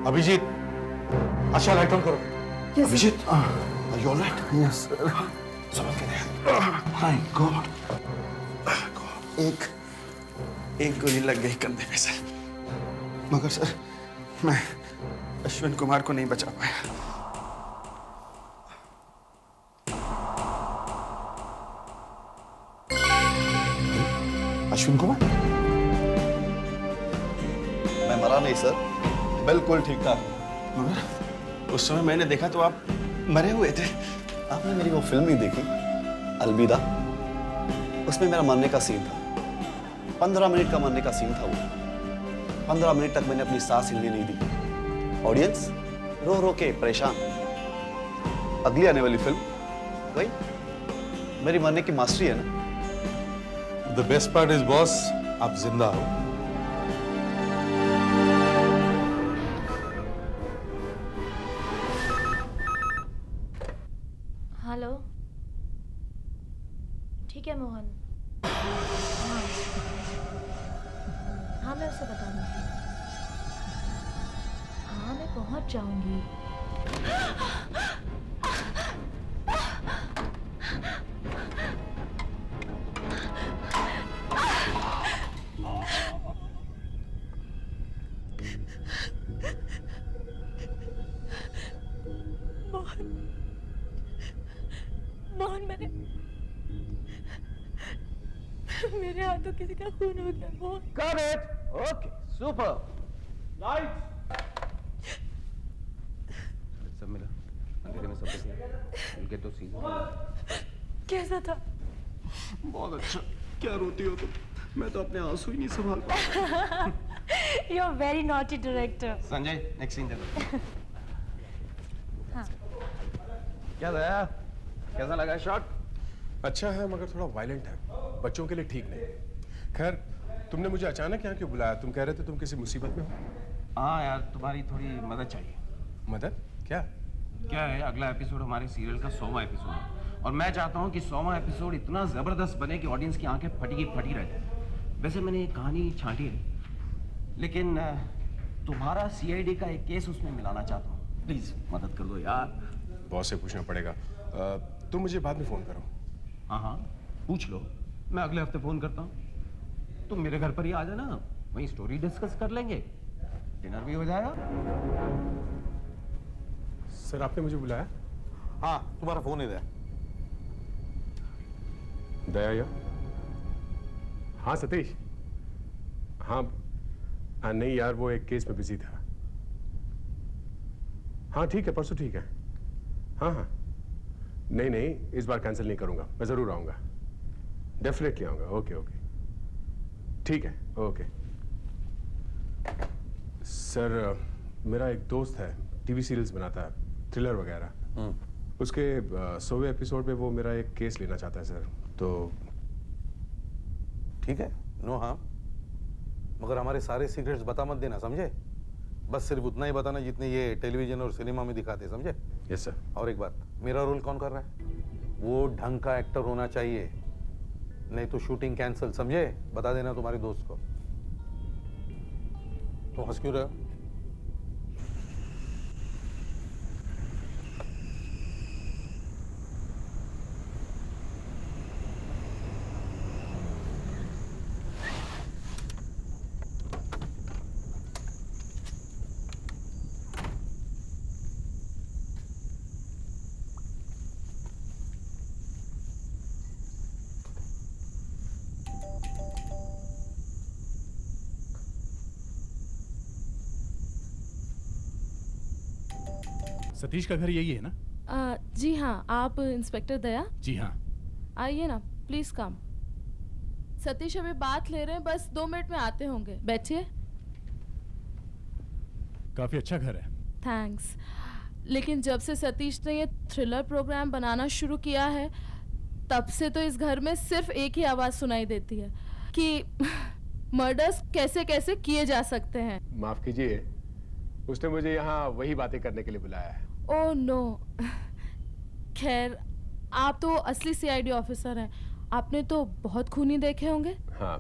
अभिजीत, अच्छा लाइट ऑन करो। Abhijit, are you all right? Yes, sir. समझ गए। My God. एक गोली लग गई कंधे पे सर, मगर सर मैं अश्विन कुमार को नहीं बचा पाया। अश्विन कुमार? मैं मरा नहीं सर, बिल्कुल ठीक ठाक। मगर उस समय मैंने देखा तो आप मरे हुए थे। आपने मेरी वो फिल्म नहीं देखी, अलविदा? उसमें मेरा मरने का सीन था। 15 मिनट का मरने का सीन था वो। 15 मिनट तक मैंने अपनी सांस हिलने नहीं दी। ऑडियंस रो रो के परेशान। अगली आने वाली फिल्म वही मेरी मरने की मास्टरी है ना। The best part is boss, आप जिंदा हो। हेलो, ठीक है मोहन। हाँ मैं उसे बता दूंगी। हाँ मैं पहुंच जाऊंगी। मोहन मेरे हाथों किसी का खून हो गया। Mohan Got it. Okay, super. Lights. सब मिला, अंधेरे में सब कुछ मिल के तो सीधा। कैसा था? बहुत अच्छा। क्या रोती हो तुम? मैं तो अपने आंसू ही नहीं संभाल पा। You are very naughty director. Sanjay, next scene चलो। हाँ। क्या दया? कैसा लगा शॉट? अच्छा है मगर थोड़ा वायलेंट है, बच्चों के लिए ठीक नहीं। खैर, तुमने मुझे अचानक यहाँ क्यों बुलाया? तुम कह रहे थे तुम किसी मुसीबत में हो। हाँ यार, तुम्हारी थोड़ी मदद चाहिए। मदद? क्या? क्या है, अगला एपिसोड हमारे सीरियल का 100वां एपिसोड है और मैं चाहता हूँ कि 100वां एपिसोड इतना जबरदस्त बने कि ऑडियंस की आंखें फटी की फटी रह जाए। वैसे मैंने एक कहानी छांटी है, लेकिन तुम्हारा सीआईडी का एक केस उसमें मिलाना चाहता हूँ। प्लीज मदद कर दो यार। बॉस से पूछना पड़ेगा। तुम मुझे बाद में फोन करो। हाँ हाँ पूछ लो, मैं अगले हफ्ते फोन करता हूँ। तुम मेरे घर पर ही आ जाना, वहीं स्टोरी डिस्कस कर लेंगे, डिनर भी हो जाएगा। सर आपने मुझे बुलाया? हाँ, तुम्हारा फोन इधर। दया या? हाँ सतीश। हाँ नहीं यार, वो एक केस में बिजी था। हाँ ठीक है, परसों ठीक है। हाँ हाँ नहीं नहीं, इस बार कैंसिल नहीं करूंगा, मैं जरूर आऊंगा, डेफिनेटली आऊंगा। ओके ओके ठीक है, ओके। सर मेरा एक दोस्त है, टीवी सीरियल्स बनाता है, थ्रिलर वगैरह। उसके 100वें एपिसोड में वो मेरा एक केस लेना चाहता है सर, तो ठीक है, नो हाँ, मगर हमारे सारे सीक्रेट्स बता मत देना, समझे? बस सिर्फ उतना ही बताना जितने ये टेलीविजन और सिनेमा में दिखाते, समझे? Yes sir. और एक बात, मेरा रोल कौन कर रहा है? वो ढंग का एक्टर होना चाहिए, नहीं तो शूटिंग कैंसिल, समझे? बता देना तुम्हारे दोस्त को। तो हंस क्यों रहे हो? सतीश का घर यही है ना? जी हाँ, आप इंस्पेक्टर दया? जी हाँ। आइए ना, प्लीज कम। सतीश अभी बात ले रहे हैं, बस 2 मिनट में आते होंगे। बैठिए। काफी अच्छा घर है। थैंक्स। लेकिन जब से सतीश ने ये थ्रिलर प्रोग्राम बनाना शुरू किया है, तब से तो इस घर में सिर्फ एक ही आवाज सुनाई देती है कि मर्डर्स कैसे कैसे किए जा सकते हैं। माफ कीजिए, उसने मुझे यहाँ वही बातें करने के लिए बुलाया है। Oh no. खैर, आप तो असली सीआईडी ऑफिसर हैं। आपने तो बहुत खूनी देखे होंगे। हाँ,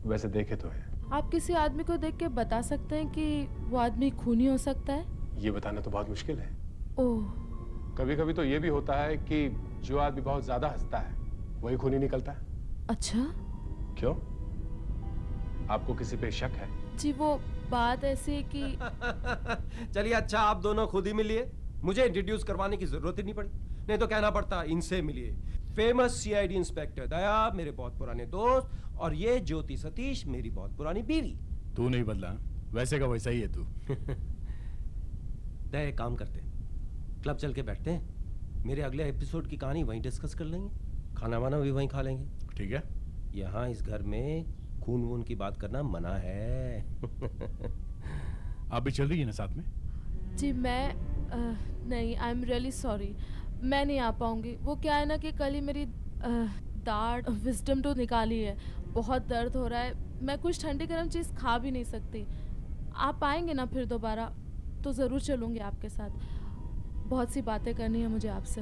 वैसे देखे तो है। आप किसी आदमी को देख के बता सकते हैं कि वो आदमी खूनी हो सकता है? ये बताना तो बहुत मुश्किल है। ओह। कभी कभी तो ये भी होता है कि जो आदमी बहुत ज्यादा हंसता है वही खूनी निकलता है। अच्छा। क्यों, आपको किसी पे शक है? जी वो बात ऐसी है कि चलिए अच्छा, आप दोनों खुद ही मिलिए। मुझे इंट्रोड्यूस करवाने की जरूरत ही नहीं पड़ी, नहीं तो कहना पड़ता इनसे मिलिए। फेमस सीआईडी इंस्पेक्टर दया मेरे बहुत पुराने दोस्त, और ये ज्योति सतीश मेरी बहुत पुरानी बीवी। तू नहीं बदला, वैसे का वैसा ही है तू। दया, एक काम करते हैं, क्लब चल के बैठते हैं। मेरे अगले एपिसोड की कहानी वहीं डिस्कस कर लेंगे, खाना वाना भी वहीं खा लेंगे। ठीक है। यहाँ इस घर में खून वून की बात करना मना है। आप भी चल रही है ना साथ में? जी मैं नहीं, आई एम रियली सॉरी, मैं नहीं आ पाऊंगी। वो क्या है ना कि कल ही मेरी दाढ़ विजडम टूथ निकाली है, बहुत दर्द हो रहा है। मैं कुछ ठंडी गर्म चीज़ खा भी नहीं सकती। आप आएंगे ना फिर दोबारा तो ज़रूर चलूँगी आपके साथ। बहुत सी बातें करनी है मुझे आपसे।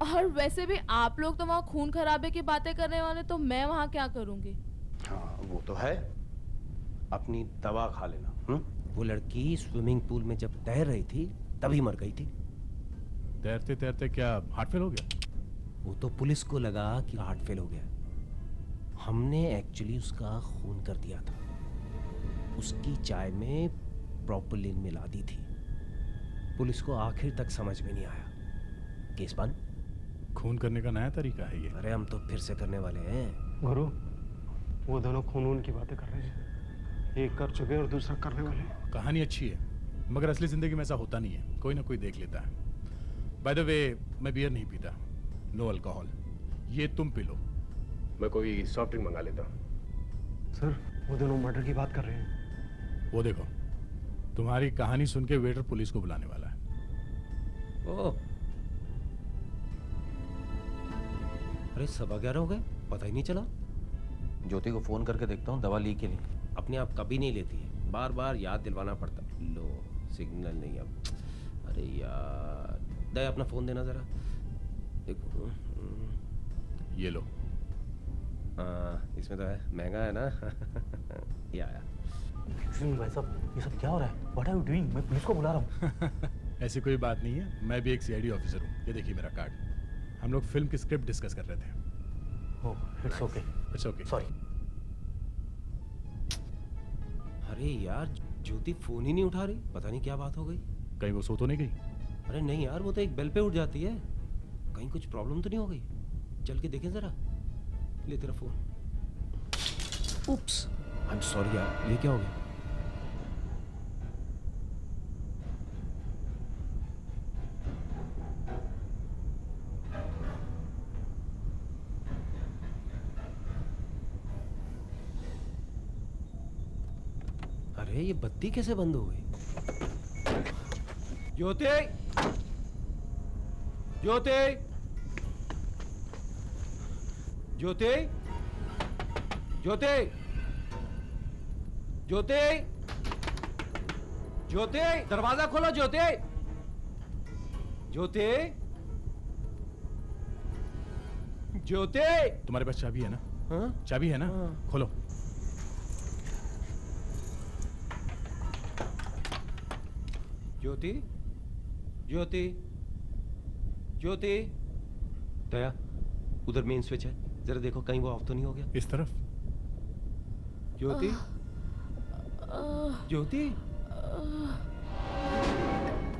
और वैसे भी आप लोग तो वहाँ खून खराबे की बातें करने वाले, तो मैं वहाँ क्या करूँगी? हाँ वो तो है, अपनी दवा खा लेना। वो लड़की स्विमिंग पूल में जब तैर रही थी तभी मर गई थी। तैरते तैरते क्या हार्ट फेल हो गया? वो तो पुलिस को लगा कि हार्ट फेल हो गया। हमने एक्चुअली उसका खून कर दिया था, उसकी चाय में प्रोपिलिन मिला दी थी। पुलिस को आखिर तक समझ में नहीं आया। केस बंद। खून करने का नया तरीका है ये। अरे हम तो फिर से करने वाले हैं। गुरु, वो दोनों खून की बातें कर रहे हैं, एक कर चुके और दूसरा करने वाले। कहानी अच्छी है, मगर असली जिंदगी में ऐसा होता नहीं है, कोई ना कोई देख लेता है। बाय द वे, मैं बियर नहीं पीता, नो अल्कोहल। ये तुम पी लो। मैं कोई सॉफ्ट ड्रिंक मंगा लेता हूँ। सर, वो दोनों मर्डर की बात कर रहे हैं। वो देखो, तुम्हारी कहानी सुन के वेटर पुलिस को बुलाने वाला है। ओह, अरे 11:15 हो गए, पता ही नहीं चला। ज्योति को फोन करके देखता हूँ दवा ली के लिए। अपने आप कभी नहीं लेती है, बार बार याद दिलवाना पड़ता। लो, सिग्नल नहीं अब। अरे यार, दया अपना फोन देना जरा। देखो, ये लो। इसमें तो है, महंगा है ना। ये आया। भाई साहब, ये सब क्या हो रहा है? What are you doing? मैं पुलिस को बुला रहा हूँ। ऐसी कोई बात नहीं है, मैं भी एक सीआईडी ऑफिसर हूँ। ये देखिए मेरा कार्ड। हम लोग फिल्म की स्क्रिप्ट डिस्कस कर रहे थे। Oh, it's okay. It's okay. Sorry. अरे यार, ज्योति फोन ही नहीं उठा रही, पता नहीं क्या बात हो गई। कहीं वो सो तो नहीं गई? अरे नहीं यार, वो तो एक बेल पे उठ जाती है। कहीं कुछ प्रॉब्लम तो नहीं हो गई? चल के देखें जरा। ले तेरा phone. Oops, I am sorry यार, ये क्या हो गया? अरे ये बत्ती कैसे बंद हो गई? ज्योति, ज्योति, ज्योति, ज्योति, ज्योति, ज्योति, दरवाजा खोलो ज्योति, ज्योति, ज्योति। तुम्हारे पास चाबी है ना? हाँ? चाबी है ना? खोलो। ज्योति, ज्योति, ज्योति। दया, उधर मेन स्विच है, जरा देखो कहीं वो ऑफ तो नहीं हो गया। इस तरफ। ज्योति, ज्योति,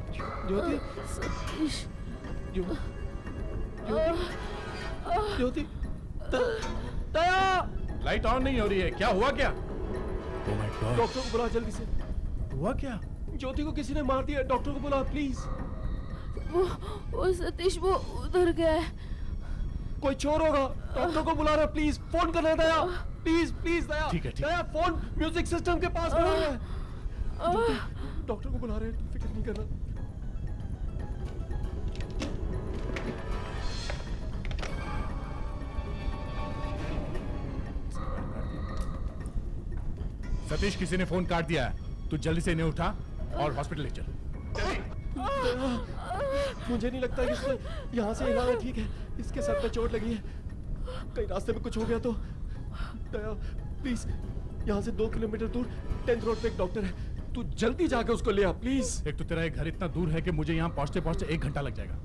ज्योति, ज्योति, दया। लाइट ऑन नहीं हो रही है, क्या हुआ क्या? Oh my God. डॉक्टर को बुला जल्दी से। हुआ क्या? ज्योति को किसी ने मार दिया, डॉक्टर को बुला प्लीज। वो सतीश वो उधर गया है। कोई चोर होगा, डॉक्टर को बुला रहा है, प्लीज फोन करना दया, प्लीज प्लीज दया। ठीक है, ठीक दया फोन म्यूजिक सिस्टम के पास बुला रहा है। ज्योति, डॉक्टर को बुला रहे हैं, तुम फिक्र नहीं करना। सतीश, किसी ने फोन काट दिया है। तू जल्दी से इन्हें उठा और हॉस्पिटल ले चल। मुझे नहीं लगता कि इसने यहाँ से हिला है। ठीक है, इसके सर पे चोट लगी है, कहीं रास्ते में कुछ हो गया तो। दया प्लीज, यहाँ से 2 किलोमीटर दूर 10th रोड पे एक डॉक्टर है, तू जल्दी जाके उसको ले आ प्लीज। एक तो तेरा घर इतना दूर है कि मुझे यहाँ पहुँचते पहुँचते 1 घंटा लग जाएगा।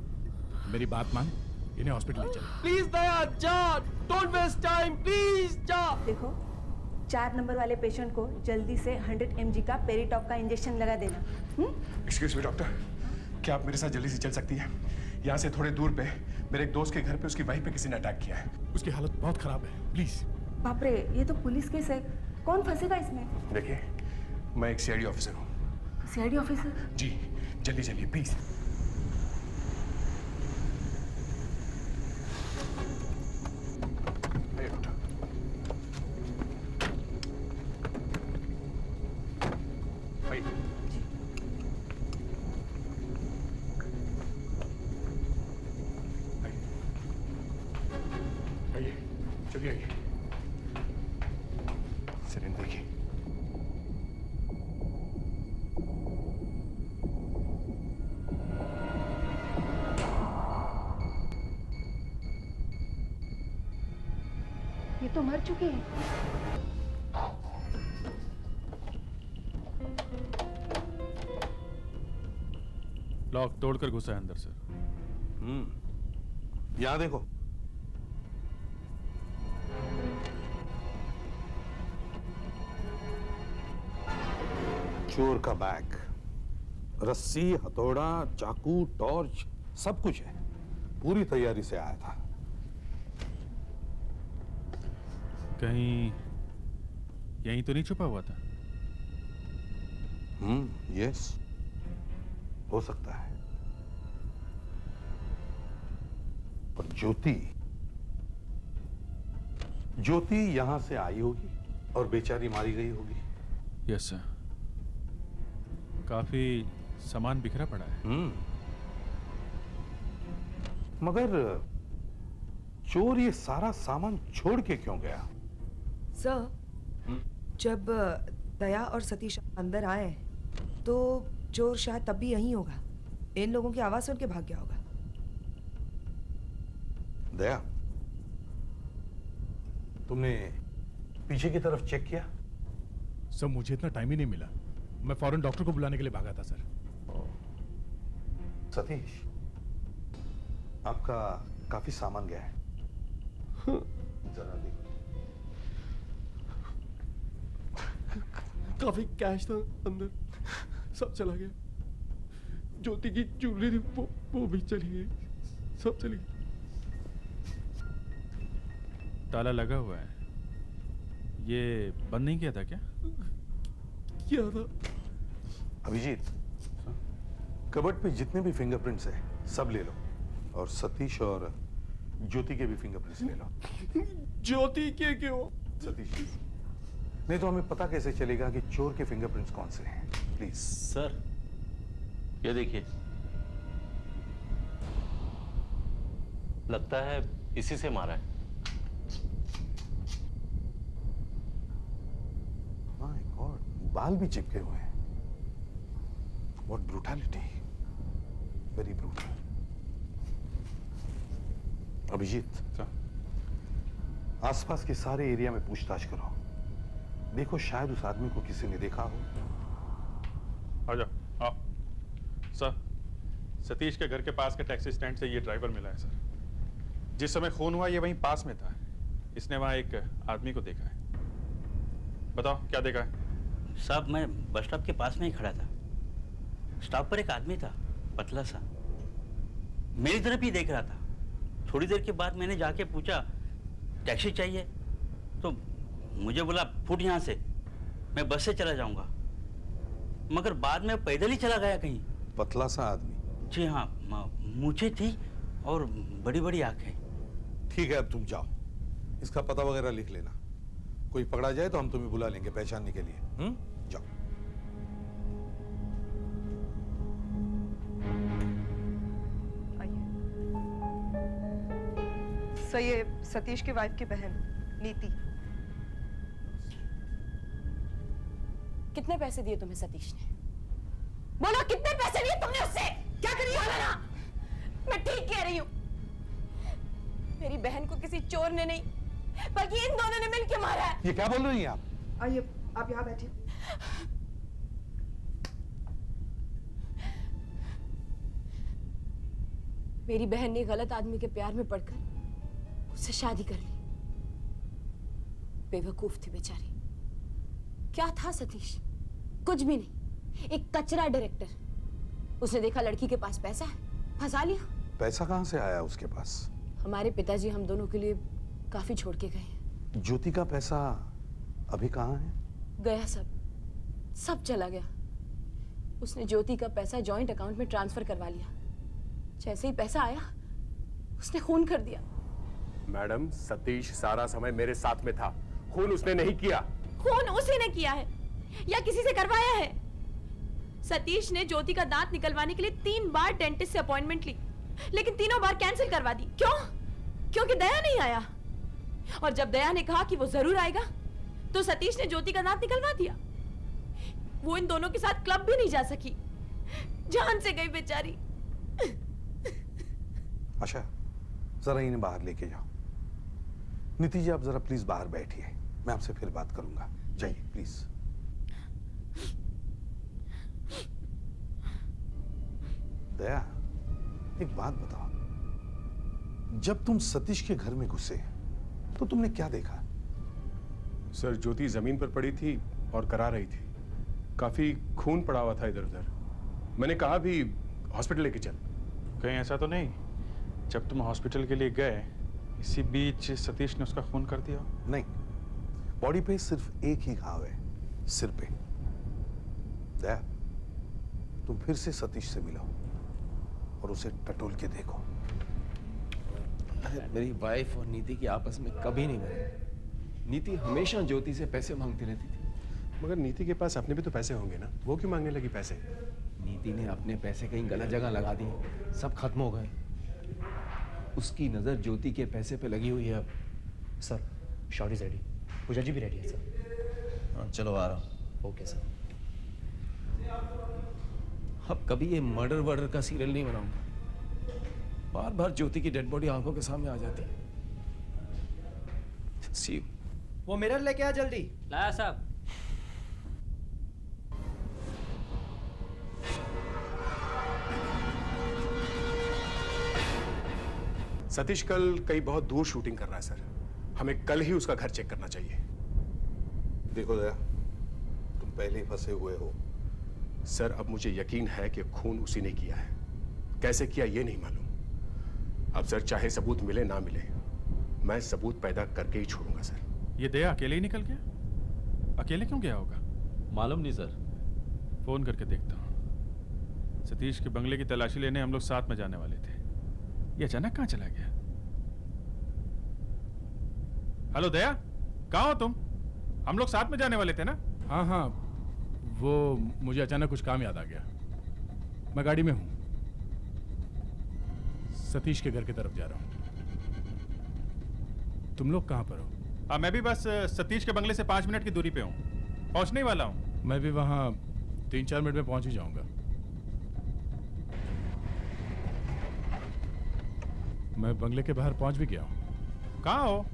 मेरी बात मान, इन्हें हॉस्पिटल ले चल। प्लीज दया जा, डोंट वेस्ट टाइम, प्लीज जा। देखो, 4 नंबर वाले पेशेंट को जल्दी से 100 mg का पेरिटॉप का इंजेक्शन लगा देना। एक्सक्यूज मी डॉक्टर, क्या आप मेरे साथ जल्दी से चल सकती हैं? यहाँ से थोड़े दूर पे मेरे एक दोस्त के घर पे उसकी वाइफ पे किसी ने अटैक किया है। उसकी हालत बहुत खराब है, प्लीज। बाप रे, ये तो पुलिस केस है, कौन फंसेगा इसमें? देखिए, मैं एक सीआईडी ऑफिसर हूँ। CID officer? जी, जल्दी चलिए प्लीज। चलिए आइए। सिरिंज देखिए। ये तो मर चुके हैं। लॉक तोड़कर घुसा है अंदर सर। यहाँ देखो। चोर का बैग, रस्सी, हथौड़ा, चाकू, टॉर्च, सब कुछ है। पूरी तैयारी से आया था। कहीं यहीं तो नहीं छुपा हुआ था? यस, हो सकता है। पर ज्योति यहां से आई होगी और बेचारी मारी गई होगी। Yes sir. काफी सामान बिखरा पड़ा है। मगर चोर ये सारा सामान छोड़ के क्यों गया? सर, जब दया और सतीश अंदर आए तो चोर शायद तब भी यहीं होगा। इन लोगों की आवाज सुन के भाग गया होगा। दया, तुमने पीछे की तरफ चेक किया? सर, मुझे इतना टाइम ही नहीं मिला। मैं फौरन डॉक्टर को बुलाने के लिए भागा था सर। सतीश, आपका काफी सामान गया है। जरा देखो। काफी कैश था अंदर, सब चला गया। ज्योति की ज्वेलरी वो भी चली गई, सब चली गई। ताला लगा हुआ है, ये बंद नहीं किया था क्या? किया था। अभिजीत, कबर्ड पे जितने भी फिंगरप्रिंट्स है सब ले लो, और सतीश और ज्योति के भी फिंगरप्रिंट्स ले लो। ज्योति के क्यों? सतीश, नहीं तो हमें पता कैसे चलेगा कि चोर के फिंगरप्रिंट्स कौन से हैं? प्लीज। सर, ये देखिए, लगता है इसी से मारा है। माय गॉड, बाल भी चिपके हुए हैं। What brutality, very brutal. Abhijit sir, आसपास के सारे एरिया में पूछताछ करो। देखो, शायद उस आदमी को किसी ने देखा हो। आ जाओ, आओ। सर, सतीश के घर के पास के टैक्सी स्टैंड से ये ड्राइवर मिला है सर। जिस समय खून हुआ ये वहीं पास में था। इसने वहां एक आदमी को देखा है। बताओ क्या देखा है? साहब, मैं बस स्टॉप के पास में ही खड़ा था। स्टॉप पर एक आदमी था, पतला सा, मेरी तरफ ही देख रहा था। थोड़ी देर के बाद मैंने जाके पूछा टैक्सी चाहिए, तो मुझे बोला फुट यहाँ से, मैं बस से चला जाऊंगा। मगर बाद में पैदल ही चला गया कहीं। पतला सा आदमी? जी हाँ, मूछें थी और बड़ी बड़ी आंखें। ठीक है, अब तुम जाओ, इसका पता वगैरह लिख लेना। कोई पकड़ा जाए तो हम तुम्हें बुला लेंगे पहचानने के लिए। जाओ। सर, ये सतीश की वाइफ की बहन नीति। कितने पैसे दिए तुम्हें सतीश ने? बोलो, कितने पैसे लिए तुमने उससे? क्या करी ना? मैं ठीक कह रही हूं। मेरी बहन को किसी चोर ने नहीं बल्कि इन दोनों ने मिलकर मारा है। ये क्या बोल रही हैं आप? आइए, आप यहाँ बैठिए। मेरी बहन ने गलत आदमी के प्यार में पड़कर उससे शादी कर ली। बेवकूफ थी बेचारी। क्या था सतीश? कुछ भी नहीं, एक कचरा डायरेक्टर। उसने देखा लड़की के पास पैसा है, फंसा लिया। पैसा कहां से आया उसके पास? हमारे पिताजी हम दोनों के लिए काफी छोड़ के गए हैं। ज्योति का पैसा अभी कहां है? गया सब चला गया। उसने ज्योति का पैसा जॉइंट अकाउंट में ट्रांसफर करवा लिया। जैसे ही पैसा आया उसने खून कर दिया। मैडम, सतीश सारा समय मेरे साथ में था, खून उसने नहीं किया। खून उसी ने किया है या किसी से करवाया है? सतीश ने ज्योति का दांत निकलवाने के लिए 3 बार डेंटिस्ट से अपॉइंटमेंट ली, लेकिन तीनों बार कैंसिल करवा दी। क्यों? क्योंकि दया नहीं आया। और जब दया ने कहा कि वो जरूर आएगा तो सतीश ने ज्योति का दांत निकलवा दिया। वो इन दोनों के साथ क्लब भी नहीं जा सकी, जान से गई बेचारी। आशा, जरा इन्हें बाहर लेके जाओ। नीति जी, आप जरा प्लीज बाहर बैठिए, मैं आपसे फिर बात करूंगा। जाइए प्लीज। दया, एक बात बताओ, जब तुम सतीश के घर में घुसे तो तुमने क्या देखा? सर, ज्योति जमीन पर पड़ी थी और करा रही थी। काफी खून पड़ा हुआ था इधर उधर। मैंने कहा भी हॉस्पिटल लेके चल। कहीं ऐसा तो नहीं जब तुम हॉस्पिटल के लिए गए इसी बीच सतीश ने उसका खून कर दिया? नहीं, बॉडी पे सिर्फ एक ही घाव है, सिर पे। दया, तुम फिर से सतीश से मिलो और उसे टटोल के देखो। अरे मेरी वाइफ और नीति की आपस में कभी नहीं बनी। नीति हमेशा ज्योति से पैसे मांगती रहती थी। मगर नीति के पास अपने भी तो पैसे होंगे ना, वो क्यों मांगने लगी पैसे? नीति ने अपने पैसे कहीं गलत जगह लगा दिए, सब खत्म हो गए। उसकी नजर ज्योति के पैसे पे लगी हुई है अब। Sir, shot is ready. Puja ji भी रेडी है सर। हाँ, चलो आ रहा हूँ। Okay sir. अब कभी ये मर्डर वर्डर का सीरियल नहीं बनाऊंगा। बार बार ज्योति की डेड बॉडी आंखों के सामने आ जाती है। See you. वो मिरर लेके आ जल्दी। लाया साहब। सतीश कल कहीं बहुत दूर शूटिंग कर रहा है सर। हमें कल ही उसका घर चेक करना चाहिए। देखो दया, तुम पहले ही फंसे हुए हो। सर, अब मुझे यकीन है कि खून उसी ने किया है। कैसे किया ये नहीं मालूम। अब सर, चाहे सबूत मिले ना मिले, मैं सबूत पैदा करके ही छोड़ूंगा सर। ये दया अकेले ही निकल गया? अकेले क्यों गया होगा? मालूम नहीं सर। फोन करके देखता हूँ। सतीश के बंगले की तलाशी लेने हम लोग साथ में जाने वाले थे। ये अचानक कहाँ चला गया? हेलो दया, कहाँ हो तुम? हम लोग साथ में जाने वाले थे ना? हाँ हाँ, वो मुझे अचानक कुछ काम याद आ गया। मैं गाड़ी में हूँ, सतीश के घर की तरफ जा रहा हूँ। तुम लोग कहाँ पर हो? हाँ, मैं भी बस सतीश के बंगले से 5 मिनट की दूरी पे हूँ, पहुँचने वाला हूँ। मैं भी वहाँ 3-4 मिनट में पहुँच ही जाऊँगा। मैं बंगले के बाहर पहुँच भी गया हूँ। कहाँ हो?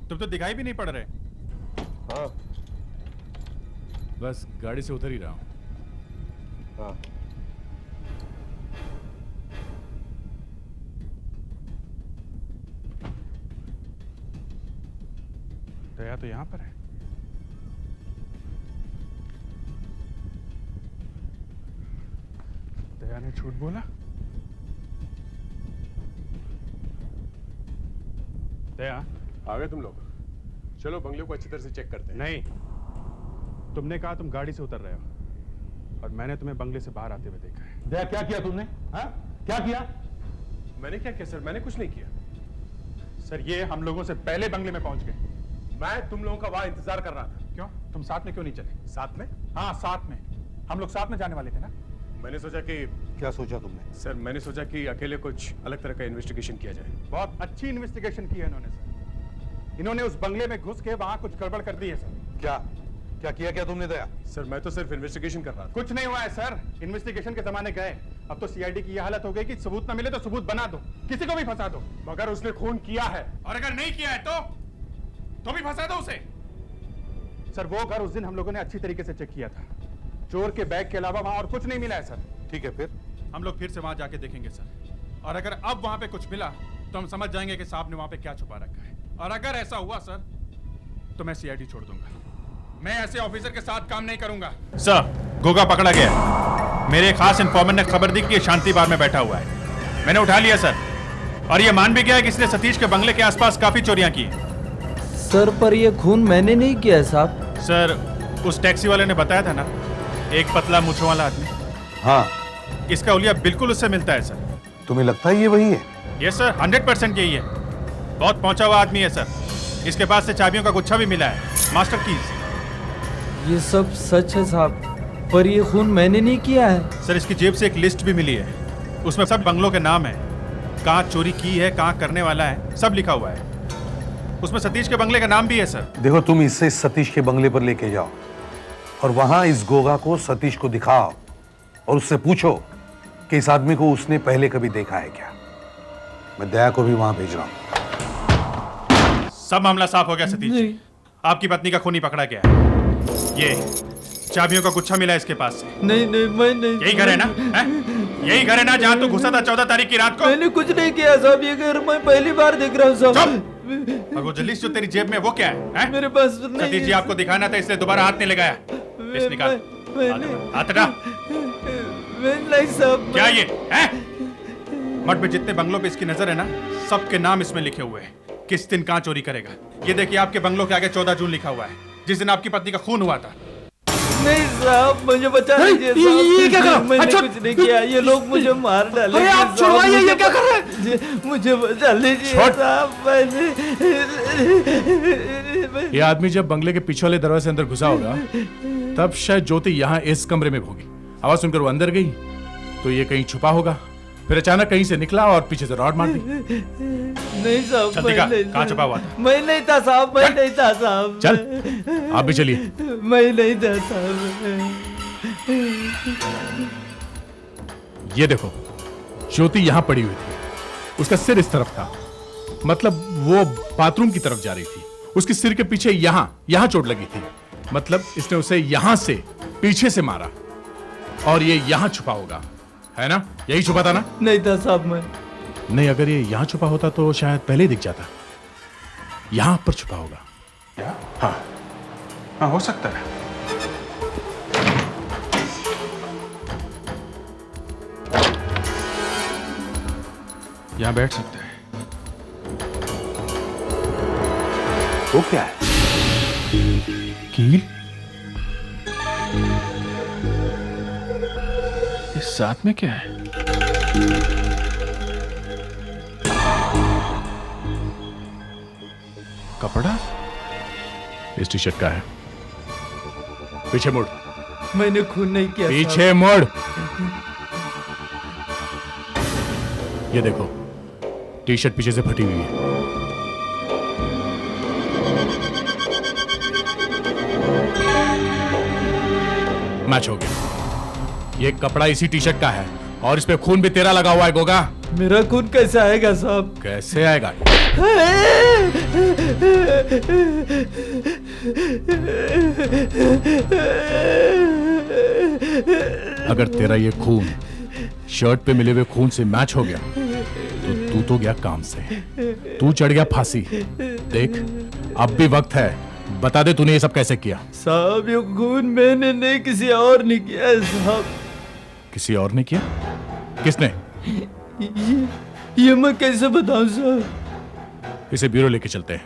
तुम तो दिखाई भी नहीं पड़ रहे। हाँ, बस गाड़ी से उतर ही रहा हूँ। हाँ। दया तो यहाँ पर है। दया ने झूठ बोला? दया, आ गए तुम लोग? चलो बंगले को अच्छी तरह से चेक करते हैं। नहीं, तुमने कहा तुम गाड़ी से उतर रहे हो। और मैंने तुम्हें बंगले से बाहर आते हुए देखा है। दया, क्या किया तुमने? हाँ? क्या किया? मैंने क्या किया सर? मैंने कुछ नहीं किया सर। ये हम लोगों से पहले बंगले में पहुंच गए। मैं तुम लोगों का वहां इंतजार कर रहा था। क्यों? तुम साथ में क्यों नहीं चले? साथ में? हाँ, साथ में। हम लोग साथ में जाने वाले थे ना। मैंने सोचा कि क्या सोचा तुमने? सर मैंने सोचा कि अकेले कुछ अलग तरह का इन्वेस्टिगेशन किया जाए। बहुत अच्छी इन्वेस्टिगेशन की है इन्होंने सर। इन्होंने उस बंगले में घुस के वहां कुछ गड़बड़ कर दी है सर। क्या क्या किया क्या तुमने दया? सर मैं तो सिर्फ इन्वेस्टिगेशन कर रहा था। कुछ नहीं हुआ है सर। इन्वेस्टिगेशन के जमाने गए। अब तो सीआईडी की यह हालत हो गई कि सबूत ना मिले तो सबूत बना दो, किसी को भी फंसा दो। मगर उसने खून किया है, और अगर नहीं किया है तो भी फंसा दो उसे। सर वो घर उस दिन हम लोगों ने अच्छी तरीके से चेक किया था। चोर के बैग के अलावा वहां और कुछ नहीं मिला है सर। ठीक है, फिर हम लोग फिर से वहां जाके देखेंगे सर, और अगर अब वहां पे कुछ मिला तो हम समझ जाएंगे कि साहब ने वहां पे क्या छुपा रखा है। और अगर ऐसा हुआ सर तो मैं सीआईडी छोड़ दूंगा। मैं ऐसे ऑफिसर के साथ काम नहीं करूंगा। सर, गोगा पकड़ा गया। मेरे खास इन्फॉर्मर ने खबर दी कि ये शांति बार में बैठा हुआ है। मैंने उठा लिया सर, और ये मान भी गया कि इसने सतीश के बंगले के आसपास काफी चोरियां की। सर पर ये खून मैंने नहीं किया है साहब। सर उस टैक्सी वाले ने बताया था ना, एक पतला मूंछों वाला आदमी। हाँ, इसका उलिया बिल्कुल उससे मिलता है सर। तुम्हें लगता है ये वही है? ये सर 100% यही है। बहुत पहुंचा हुआ आदमी है सर। इसके पास से चाबियों का गुच्छा भी मिला है, मास्टर कीज। ये सब सच है साहब, पर ये खून मैंने नहीं किया है। सर इसकी जेब से एक लिस्ट भी मिली है, उसमें सब बंगलों के नाम है, कहाँ चोरी की है, कहाँ करने वाला है, सब लिखा हुआ है। उसमें सतीश के बंगले का नाम भी है सर। देखो, तुम इससे सतीश के बंगले पर लेके जाओ और वहां इस गोगा को सतीश को दिखाओ और उससे पूछो कि इस आदमी को उसने पहले कभी देखा है क्या। मैं दया को भी वहां भेज रहा हूं। सब मामला साफ हो गया सतीश जी। आपकी पत्नी का खूनी पकड़ा गया है। ये चाबियों का गुच्छा मिला इसके पास से। नहीं, मैं नहीं। यही घर है ना? यही घर है ना जहाँ तू घुसा था 14 तारीख की रात को? मैंने कुछ नहीं किया साहब, ये घर मैं पहली बार देख रहा हूँ साहब। और वो जलीस जो तेरी जेब में वो क्या है? मेरे पास नहीं। सतीश जी आपको दिखाना था, इसलिए दोबारा हाथ नहीं लगाया। इस निकाल हाथ हटा। नहीं साहब। क्या ये है? मठ में जितने बंगलों पे इसकी नजर है ना, सबके नाम इसमें लिखे हुए हैं, किस दिन कहाँ चोरी करेगा। ये देखिए आपके बंगलों के आगे 14 जून लिखा हुआ है, जिस दिन आपकी पत्नी का खून हुआ था। नहीं साहब, मुझे बचा लीजिए साहब। ये क्या कर रहा है? मैंने कुछ नहीं किया, ये लोग मुझे मार डालेंगे। अरे आप छुड़वाइए, ये क्या कर रहे हैं? मुझे बचा लीजिए साहब। ये आदमी जब बंगले के पीछे वाले दरवाजे से अंदर घुसा होगा, तब शायद ज्योति यहाँ इस कमरे में होगी। आवाज सुनकर वो अंदर गई तो ये कहीं छुपा होगा, फिर अचानक कहीं से निकला और पीछे से रॉड मार दी। नहीं साहब, चल दिखा, कहाँ छुपा हुआ था? मैं नहीं था साहब, मैं नहीं था साहब। चल आप भी चलिए। मैं नहीं था साहब। ये देखो, ज्योति यहाँ पड़ी हुई थी, उसका सिर इस तरफ था, मतलब वो बाथरूम की तरफ जा रही थी। उसके सिर के पीछे यहाँ चोट लगी थी, मतलब इसने उसे यहाँ से पीछे से मारा, और ये यहाँ छुपा होगा, है ना? यही छुपा था ना? नहीं था साहब मैं। नहीं, अगर ये यहाँ छुपा होता तो शायद पहले ही दिख जाता। यहाँ पर छुपा होगा। क्या? हाँ हाँ, हो सकता है। यहाँ बैठ सकते हैं। वो क्या है? कील? इस साथ में क्या है? कपड़ा इस टी शर्ट का है। पीछे मुड़। मैंने खून नहीं किया। पीछे मुड़। ये देखो, टी शर्ट पीछे से फटी हुई है। मैच हो गया। ये कपड़ा इसी टी शर्ट का है और इस पे खून भी तेरा लगा हुआ है गोगा। मेरा खून कैसे आएगा साहब? कैसे आएगा? अगर तेरा ये खून शर्ट पे मिले हुए खून से मैच हो गया तो तू तो गया काम से, तू चढ़ गया फांसी। देख, अब भी वक्त है, बता दे तूने ये सब कैसे किया? साहब ये खून मैंने नहीं, किसी और ने किया है साहब। किसी और ने किया? किसने? ये मैं कैसे बताऊं साहब? इसे ब्यूरो लेके चलते हैं।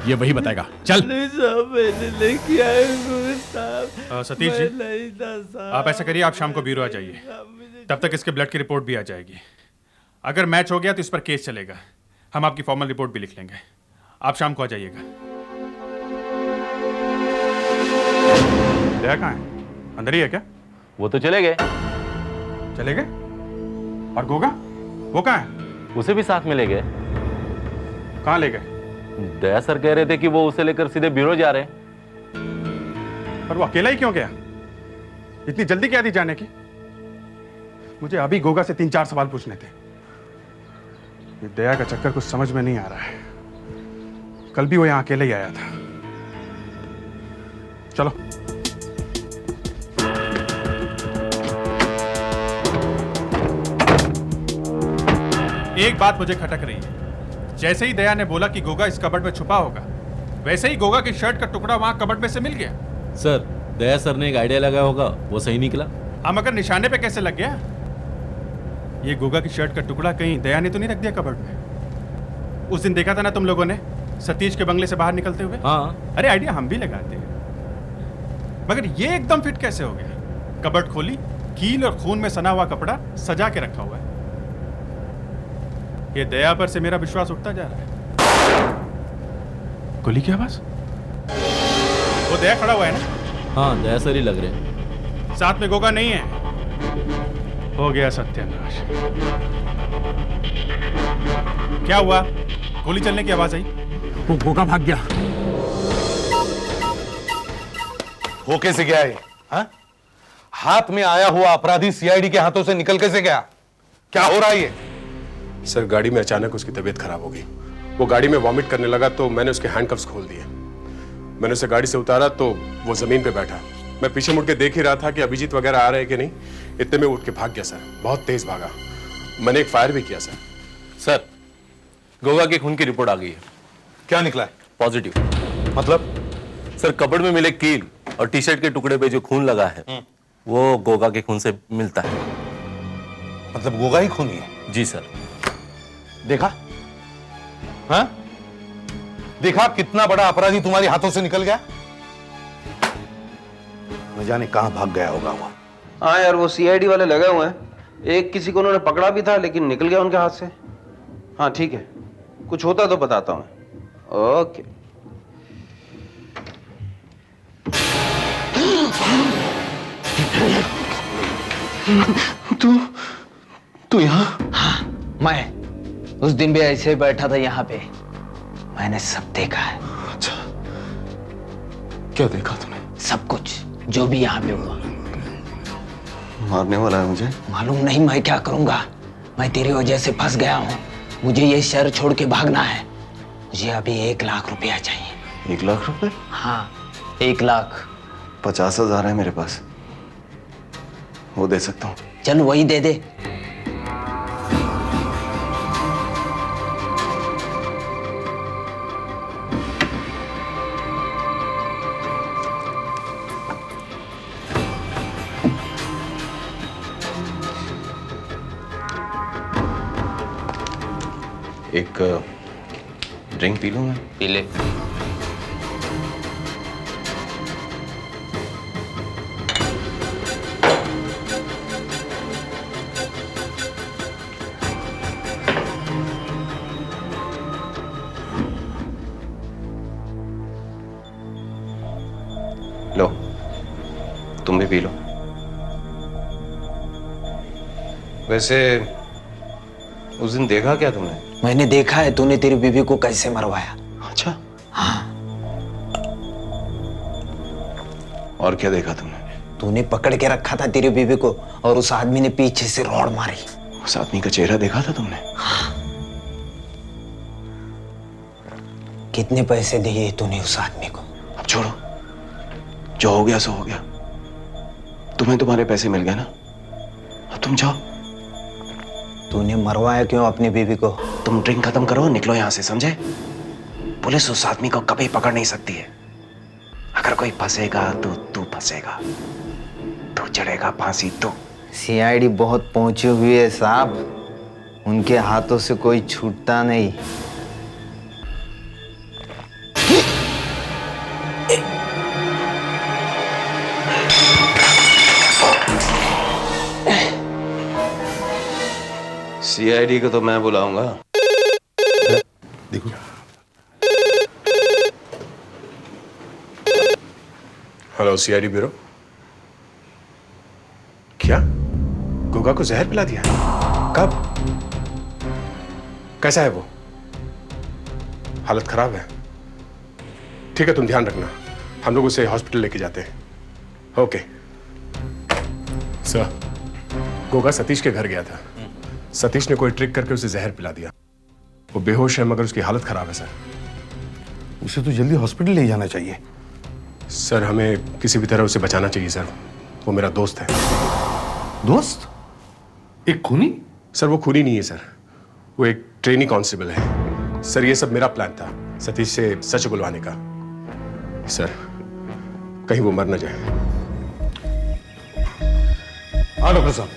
ये वही बताएगा। चल। मैंने नहीं किया है गुरु साहब। सतीश जी, मैं नहीं था साहब। आप ऐसा करिए, आप शाम को ब्यूरो आ जाइए, तब तक इसके ब्लड की रिपोर्ट भी आ जाएगी। अगर मैच हो गया तो इस पर केस चलेगा, हम आपकी फॉर्मल रिपोर्ट भी लिख लेंगे। आप शाम को आ जाइएगा। दया कहाँ है? अंदर ही है क्या? वो तो चले गए। चले गए? और गोगा वो कहाँ है? उसे भी साथ में ले गए। कहाँ ले गए? दया सर कह रहे थे कि वो उसे लेकर सीधे ब्यूरो जा रहे हैं। पर वो अकेला ही क्यों गया? इतनी जल्दी क्या थी जाने की? मुझे अभी गोगा से 3-4 सवाल पूछने थे। ये दया का चक्कर कुछ समझ में नहीं आ रहा है। कल भी वो यहां अकेले ही आया था। चलो। एक बात मुझे खटक रही है। जैसे ही दया ने बोला कि गोगा इस कबर्ड में छुपा होगा, वैसे ही गोगा की शर्ट का टुकड़ा वहां कबर्ड में से मिल गया। सर, दया सर ने एक आइडिया लगाया होगा, वो सही निकला। हम मगर निशाने पे कैसे लग गया? ये गोगा की शर्ट का टुकड़ा कहीं दया ने तो नहीं रख दिया कबर्ड में? उस दिन देखा था ना तुम लोगों ने सतीश के बंगले से बाहर निकलते हुए? हाँ। अरे आइडिया हम भी लगाते हैं, मगर ये एकदम फिट कैसे हो गया? कबर्ड खोली, कील और खून में सना हुआ कपड़ा सजा के रखा हुआ है। ये दया पर से मेरा विश्वास उठता जा रहा है। गोली की आवाज? वो दया खड़ा हुआ है ना? हाँ, दया सर ही लग रहे हैं। साथ में गोगा नहीं है। हो गया सत्यानाश। क्या हुआ? गोली चलने की आवाज आई। वो गोगा भाग गया। हो कैसे गया है? हाँ? हाथ में आया हुआ अपराधी सीआईडी के हाथों से निकल कैसे गया? क्या हो रहा है ये? सर, गाड़ी में अचानक उसकी तबीयत खराब हो गई। वो गाड़ी में वॉमिट करने लगा तो मैंने उसके हैंडकफ्स खोल दिए। मैंने उसे गाड़ी से उतारा तो वो जमीन पे बैठा। मैं पीछे मुड़ के देख ही रहा था कि अभिजीत वगैरह आ रहे हैं कि नहीं। इतने में उठ के भाग गया सर, बहुत तेज भागा। मैंने एक फायर भी किया सर। सर, गोगा के खून की रिपोर्ट आ गई है। क्या निकला है? पॉजिटिव। मतलब? सर, कबर्ड में मिले कील और टी शर्ट के टुकड़े पे जो खून लगा है वो गोगा के खून से मिलता है। मतलब गोगा ही खूनी है? जी सर। देखा? हाँ? देखा कितना बड़ा अपराधी तुम्हारे हाथों से निकल गया? न जाने कहां भाग गया होगा वो। हाँ यार, वो सीआईडी वाले लगे हुए हैं। एक किसी को उन्होंने पकड़ा भी था लेकिन निकल गया उनके हाथ से। हाँ ठीक है, कुछ होता तो बताता हूँ मैं। ओके। तू यहाँ? हाँ, मैं उस दिन भी ऐसे ही बैठा था यहाँ पे। मैंने सब देखा है। अच्छा, क्या देखा तूने? सब कुछ जो भी यहाँ पे हुआ। मारने वाला है मुझे? मालूम नहीं मैं क्या करूंगा। मैं तेरी वजह से फंस गया हूँ। मुझे ये शहर छोड़ के भागना है। मुझे अभी 1 लाख रुपया चाहिए। 1 लाख रुपए? हाँ, 1 लाख। 50,000 है मेरे पास, वो दे सकता हूँ। चल वही दे दे। एक ड्रिंक पी लूं मैं? पी ले। लो, तुम भी पी लो। वैसे उस दिन देखा क्या तुमने? मैंने देखा है तूने तेरी बीवी को कैसे मरवाया। अच्छा। हाँ। और क्या देखा तुमने? तूने पकड़ के रखा था तेरी बीवी को और उस आदमी ने पीछे से रॉड मारी। उस आदमी का चेहरा देखा था तुमने? हाँ। कितने पैसे दिए तूने उस आदमी को? अब छोड़ो, जो हो गया सो हो गया। तुम्हें तुम्हारे पैसे मिल गए ना, अब तुम जाओ। तूने मरवाया क्यों अपनी बीवी को? तुम ड्रिंक खत्म करो, निकलो यहां से, समझे? पुलिस उस आदमी को कभी पकड़ नहीं सकती है। अगर कोई फंसेगा तो तू फंसेगा, तू चढ़ेगा फांसी तू। सीआईडी बहुत पहुंची हुई है साहब, उनके हाथों से कोई छूटता नहीं। सीआईडी को तो मैं बुलाऊंगा। देखो। Hello CID bureau. क्या गोगा को जहर पिला दिया? कब? कैसा है वो? हालत खराब है। ठीक है, तुम ध्यान रखना, हम लोग उसे हॉस्पिटल लेके जाते हैं। Okay sir. गोगा सतीश के घर गया था। सतीश ने कोई ट्रिक करके उसे जहर पिला दिया। वो बेहोश है मगर उसकी हालत खराब है सर। उसे तो जल्दी हॉस्पिटल ले जाना चाहिए। सर हमें किसी भी तरह उसे बचाना चाहिए सर। वो मेरा दोस्त है। दोस्त? एक खूनी? सर वो खूनी नहीं है सर, वो एक ट्रेनी कांस्टेबल है। सर ये सब मेरा प्लान था, सतीश से सच बुलवाने का। सर कहीं वो मर न जाए। हाँ डॉक्टर साहब,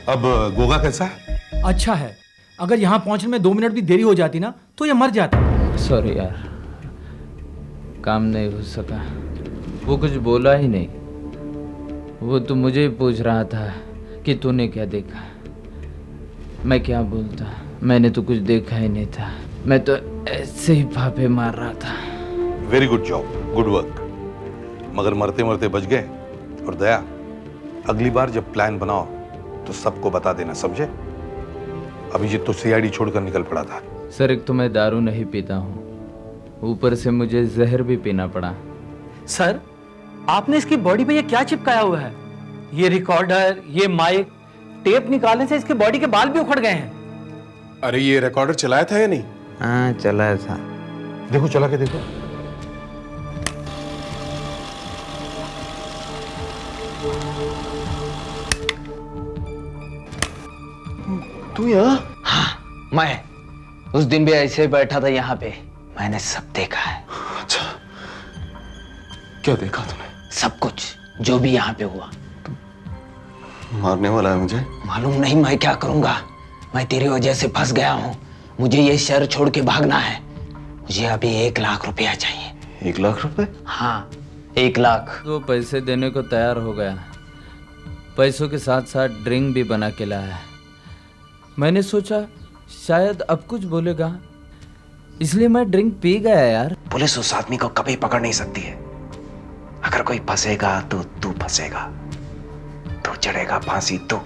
अब गोगा कैसा है? अच्छा है। अगर यहाँ पहुंचने में 2 मिनट भी देरी हो जाती ना तो ये मर जाता। सॉरी यार, काम नहीं हो सका। वो कुछ बोला ही नहीं। वो तो मुझे ही पूछ रहा था कि तूने क्या देखा। मैं क्या बोलता, मैंने तो कुछ देखा ही नहीं था। मैं तो ऐसे ही फाफे मार रहा था। Very good job, good work. मगर मरते मरते बच गए। और दया, अगली बार जब प्लान बनाओ तो सबको बता देना, समझे? अभिजीत तो सीआईडी छोड़कर निकल पड़ा था। सर एक तो मैं दारू नहीं पीता हूँ, ऊपर से मुझे जहर भी पीना पड़ा। सर आपने इसकी बॉडी पे ये क्या चिपकाया हुआ है? ये रिकॉर्डर, ये माइक, टेप निकालने से इसके बॉडी के बाल भी उखड़ गए हैं। अरे ये रिकॉर्डर चलाया था या नहीं? हाँ चलाया था। देखो, चला के देखो। तू यहाँ? हाँ मैं उस दिन भी ऐसे ही बैठा था यहाँ पे। मैंने सब देखा है। अच्छा, क्या देखा तूने? सब कुछ जो भी यहाँ पे हुआ। मारने वाला है मुझे? मालूम नहीं मैं क्या करूंगा। मैं तेरी वजह से फंस गया हूँ। मुझे ये शहर छोड़ के भागना है। मुझे अभी 1 लाख रुपया चाहिए। 1 लाख रुपए? हाँ 1 लाख। वो पैसे देने को तैयार हो गया। पैसों के साथ साथ ड्रिंक भी बना के लाया। मैंने सोचा शायद अब कुछ बोलेगा, इसलिए मैं ड्रिंक पी गया यार। पुलिस उस आदमी को कभी पकड़ नहीं सकती है। अगर कोई फंसेगा तो तू फंसेगा, तू चढ़ेगा फांसी तू।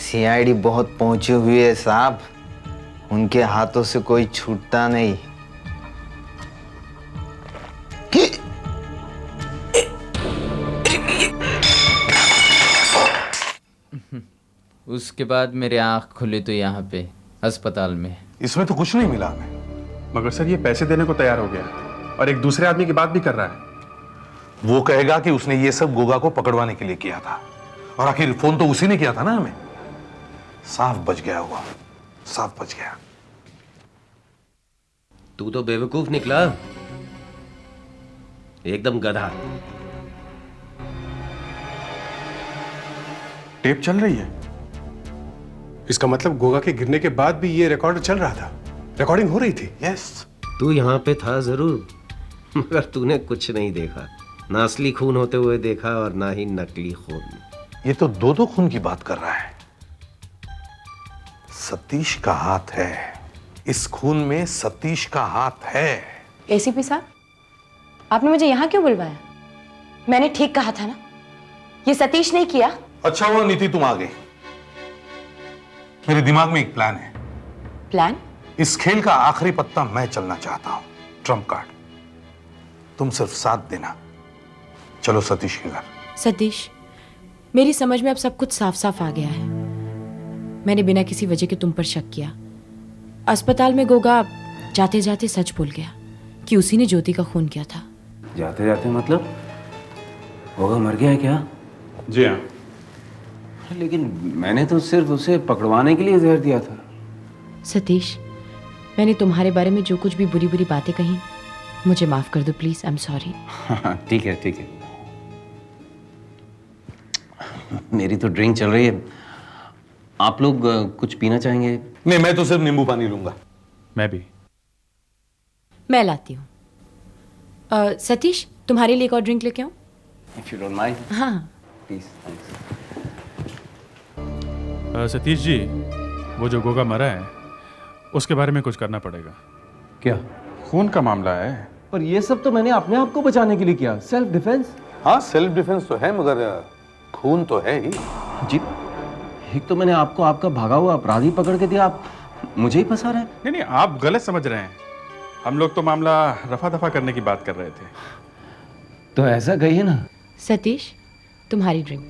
सीआईडी बहुत पहुंची हुई है साहब, उनके हाथों से कोई छूटता नहीं। उसके बाद मेरी आंख खुली तो यहाँ पे अस्पताल में। इसमें तो कुछ नहीं मिला हमें। मगर सर ये पैसे देने को तैयार हो गया और एक दूसरे आदमी की बात भी कर रहा है। वो कहेगा कि उसने ये सब गोगा को पकड़वाने के लिए किया था, और आखिर फोन तो उसी ने किया था ना हमें। साफ बच गया हुआ, साफ बच गया। तू तो बेवकूफ निकला, एकदम गधा। टेप चल रही है, इसका मतलब गोगा के गिरने के बाद भी ये रिकॉर्डर चल रहा था, रिकॉर्डिंग हो रही थी। यस। तू यहाँ पे था जरूर, मगर तूने कुछ नहीं देखा। ना असली खून होते हुए देखा और ना ही नकली खून। ये तो 2-2 खून की बात कर रहा है। सतीश का हाथ है इस खून में, सतीश का हाथ है। एसीपी साहब, आपने मुझे यहाँ क्यों बुलवाया? मैंने ठीक कहा था ना, ये सतीश ने किया। अच्छा हुआ नीति तुम आ गई। मेरे दिमाग में एक प्लान है। प्लान? इस खेल का आखिरी पत्ता मैं चलना चाहता हूं, ट्रम्प कार्ड। तुम सिर्फ साथ देना। चलो सतीश के घर। सतीश, मेरी समझ में अब सब कुछ साफ साफ आ गया है। मैंने बिना किसी वजह के तुम पर शक किया। अस्पताल में गोगा जाते जाते सच बोल गया कि उसी ने ज्योति का खून किया था। जाते जाते मतलब गोगा मर गया है क्या? जी हाँ। लेकिन मैंने तो सिर्फ उसे पकड़वाने के लिए जहर दिया था। सतीश, मैंने तुम्हारे बारे में जो कुछ भी बुरी बुरी बातें कही, मुझे माफ कर दो प्लीज। I am sorry. ठीक है ठीक है। मेरी तो ड्रिंक चल रही है। आप लोग कुछ पीना चाहेंगे? नहीं, मैं तो सिर्फ नींबू पानी लूंगा। मैं भी। मैं लाती हूँ। सतीश, तुम्हारे लिए एक और ड्रिंक लेके आऊं? If you don't mind. हाँ। Please, thanks. सतीश जी, वो जो गोगा मरा है उसके बारे में कुछ करना पड़ेगा। क्या? खून का मामला है। पर ये सब तो मैंने अपने आप को बचाने के लिए किया, सेल्फ डिफेंस। हाँ सेल्फ डिफेंस तो है, मगर खून तो है ही। जी, एक तो मैंने आपको आपका भागा हुआ अपराधी पकड़ के दिया, आप मुझे ही फंसा रहे हैं। नहीं नहीं, आप गलत समझ रहे हैं। हम लोग तो मामला रफा दफा करने की बात कर रहे थे। तो ऐसा कहिए ना। सतीश, तुम्हारी drink.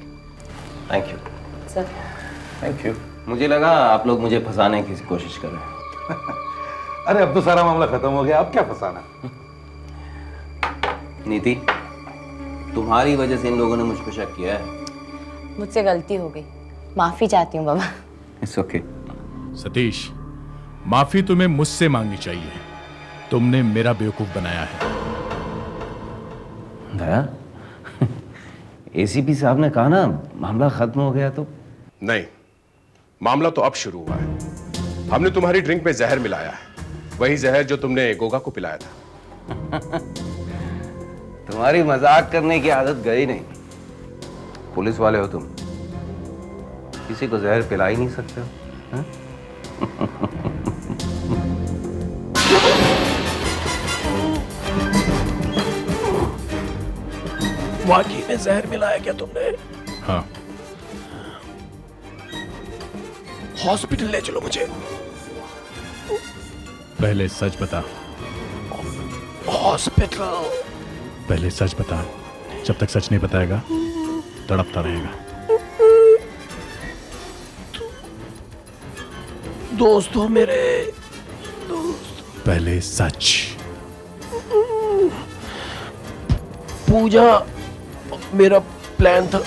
Thank you sir. Thank you. मुझे लगा आप लोग मुझे फंसाने की कोशिश कर रहे हैं। अरे अब तो सारा मामला खत्म हो गया, अब क्या फंसाना। नीति, तुम्हारी वजह से इन लोगों ने मुझ पर शक किया है। मुझसे गलती हो गई, माफी चाहती हूँ बाबा। It's okay. सतीश, माफी तुम्हें मुझसे मांगनी चाहिए, तुमने मेरा बेवकूफ बनाया है। दया, एसीपी साहब ने कहा ना मामला खत्म हो गया, तो नहीं, मामला तो अब शुरू हुआ है। हमने तुम्हारी ड्रिंक में जहर मिलाया है, वही जहर जो तुमने गोगा को पिलाया था। तुम्हारी मजाक करने की आदत गई नहीं। पुलिस वाले हो तुम, किसी को जहर पिला ही नहीं सकते हो। हाँ? वाकई में जहर मिलाया क्या तुमने? हाँ। हॉस्पिटल ले चलो मुझे। पहले सच बता। हॉस्पिटल। पहले सच बता, जब तक सच नहीं बताएगा तड़पता रहेगा। दोस्त हो मेरे, दोस्त। पहले सच। पूजा मेरा प्लान था।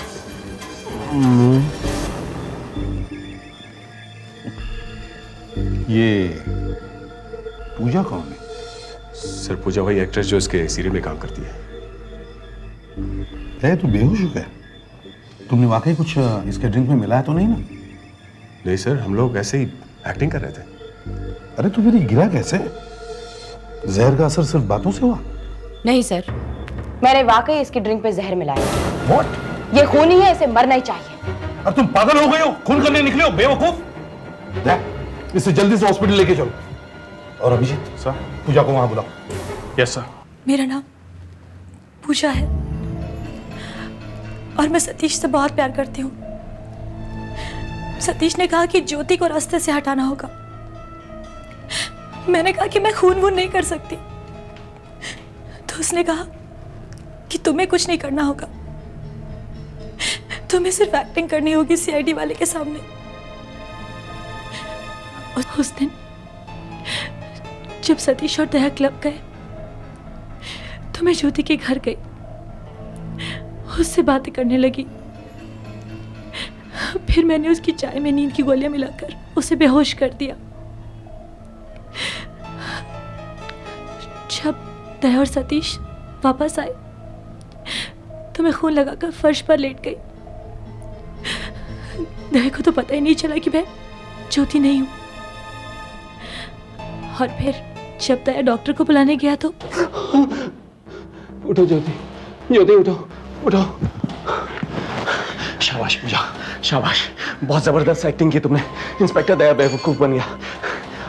ये पूजा कौन है? सर, पूजा वही एक्ट्रेस जो इसके सीरियल में काम करती है। तू बेहोश हो गया? तुमने वाकई कुछ इसके ड्रिंक में मिलाया तो नहीं ना? नहीं सर, हम लोग ऐसे ही एक्टिंग कर रहे थे। अरे तो फिर ये गिरा कैसे? जहर का असर सिर्फ बातों से हुआ? नहीं सर, मैंने वाकई इसकी ड्रिंक पे जहर मिलाया। What? ये खून ही है, इसे मरना ही चाहिए। अरे तुम पागल हो गए हो? खून करने निकले हो बेवकूफ? इसे जल्दी से हॉस्पिटल लेके चलो। और अभिजीत सर, पूजा को वहां बुलाओ। Yes sir. मेरा नाम पूजा है और मैं सतीश से बहुत प्यार करती हूँ। सतीश ने कहा कि ज्योति को रास्ते से हटाना होगा। मैंने कहा कि मैं खून वून नहीं कर सकती, तो उसने कहा कि तुम्हें कुछ नहीं करना होगा, तुम्हें सिर्फ एक्टिंग करनी होगी सीआईडी वाले के सामने। उस दिन जब सतीश और दया क्लब गए तो मैं ज्योति के घर गई, उससे बातें करने लगी। फिर मैंने उसकी चाय में नींद की गोलियां मिलाकर उसे बेहोश कर दिया। जब दया और सतीश वापस आए तो मैं खून लगाकर फर्श पर लेट गई। दया को तो पता ही नहीं चला कि मैं ज्योति नहीं हूं। और फिर जब दया डॉक्टर को बुलाने गया तो उठो ज्योति, ज्योति उठो, उठो। शाबाश पूजा, शाबाश, बहुत जबरदस्त एक्टिंग की तुमने। इंस्पेक्टर दया बेवकूफ बन गया।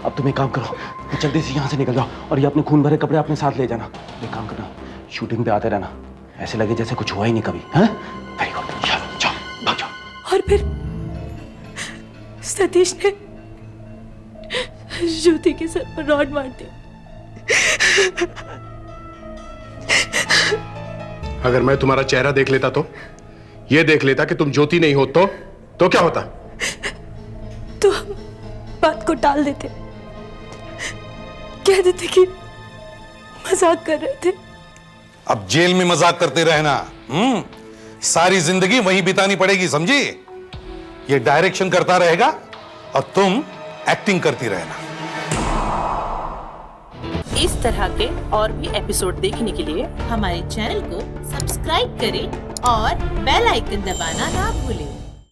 अब तुम एक काम करो, जल्दी से यहाँ से निकल जाओ और ये अपने खून भरे कपड़े अपने साथ ले जाना। एक काम करना, शूटिंग पे आते रहना, ऐसे लगे जैसे कुछ हुआ ही नहीं कभी। हैं? वेरी गुड, जाओ, भाग जाओ। और फिर सतीश ने ज्योति के सर पर रॉड मार दी। अगर मैं तुम्हारा चेहरा देख लेता तो ये देख लेता कि तुम ज्योति नहीं हो तो क्या होता? तो हम बात को टाल देते, कह देते कि मजाक कर रहे थे। अब जेल में मजाक करते रहना, सारी जिंदगी वहीं बितानी पड़ेगी, समझी? ये डायरेक्शन करता रहेगा और तुम एक्टिंग करती रहना। इस तरह के और भी एपिसोड देखने के लिए हमारे चैनल को सब्सक्राइब करें और बेल आइकन दबाना ना भूलें।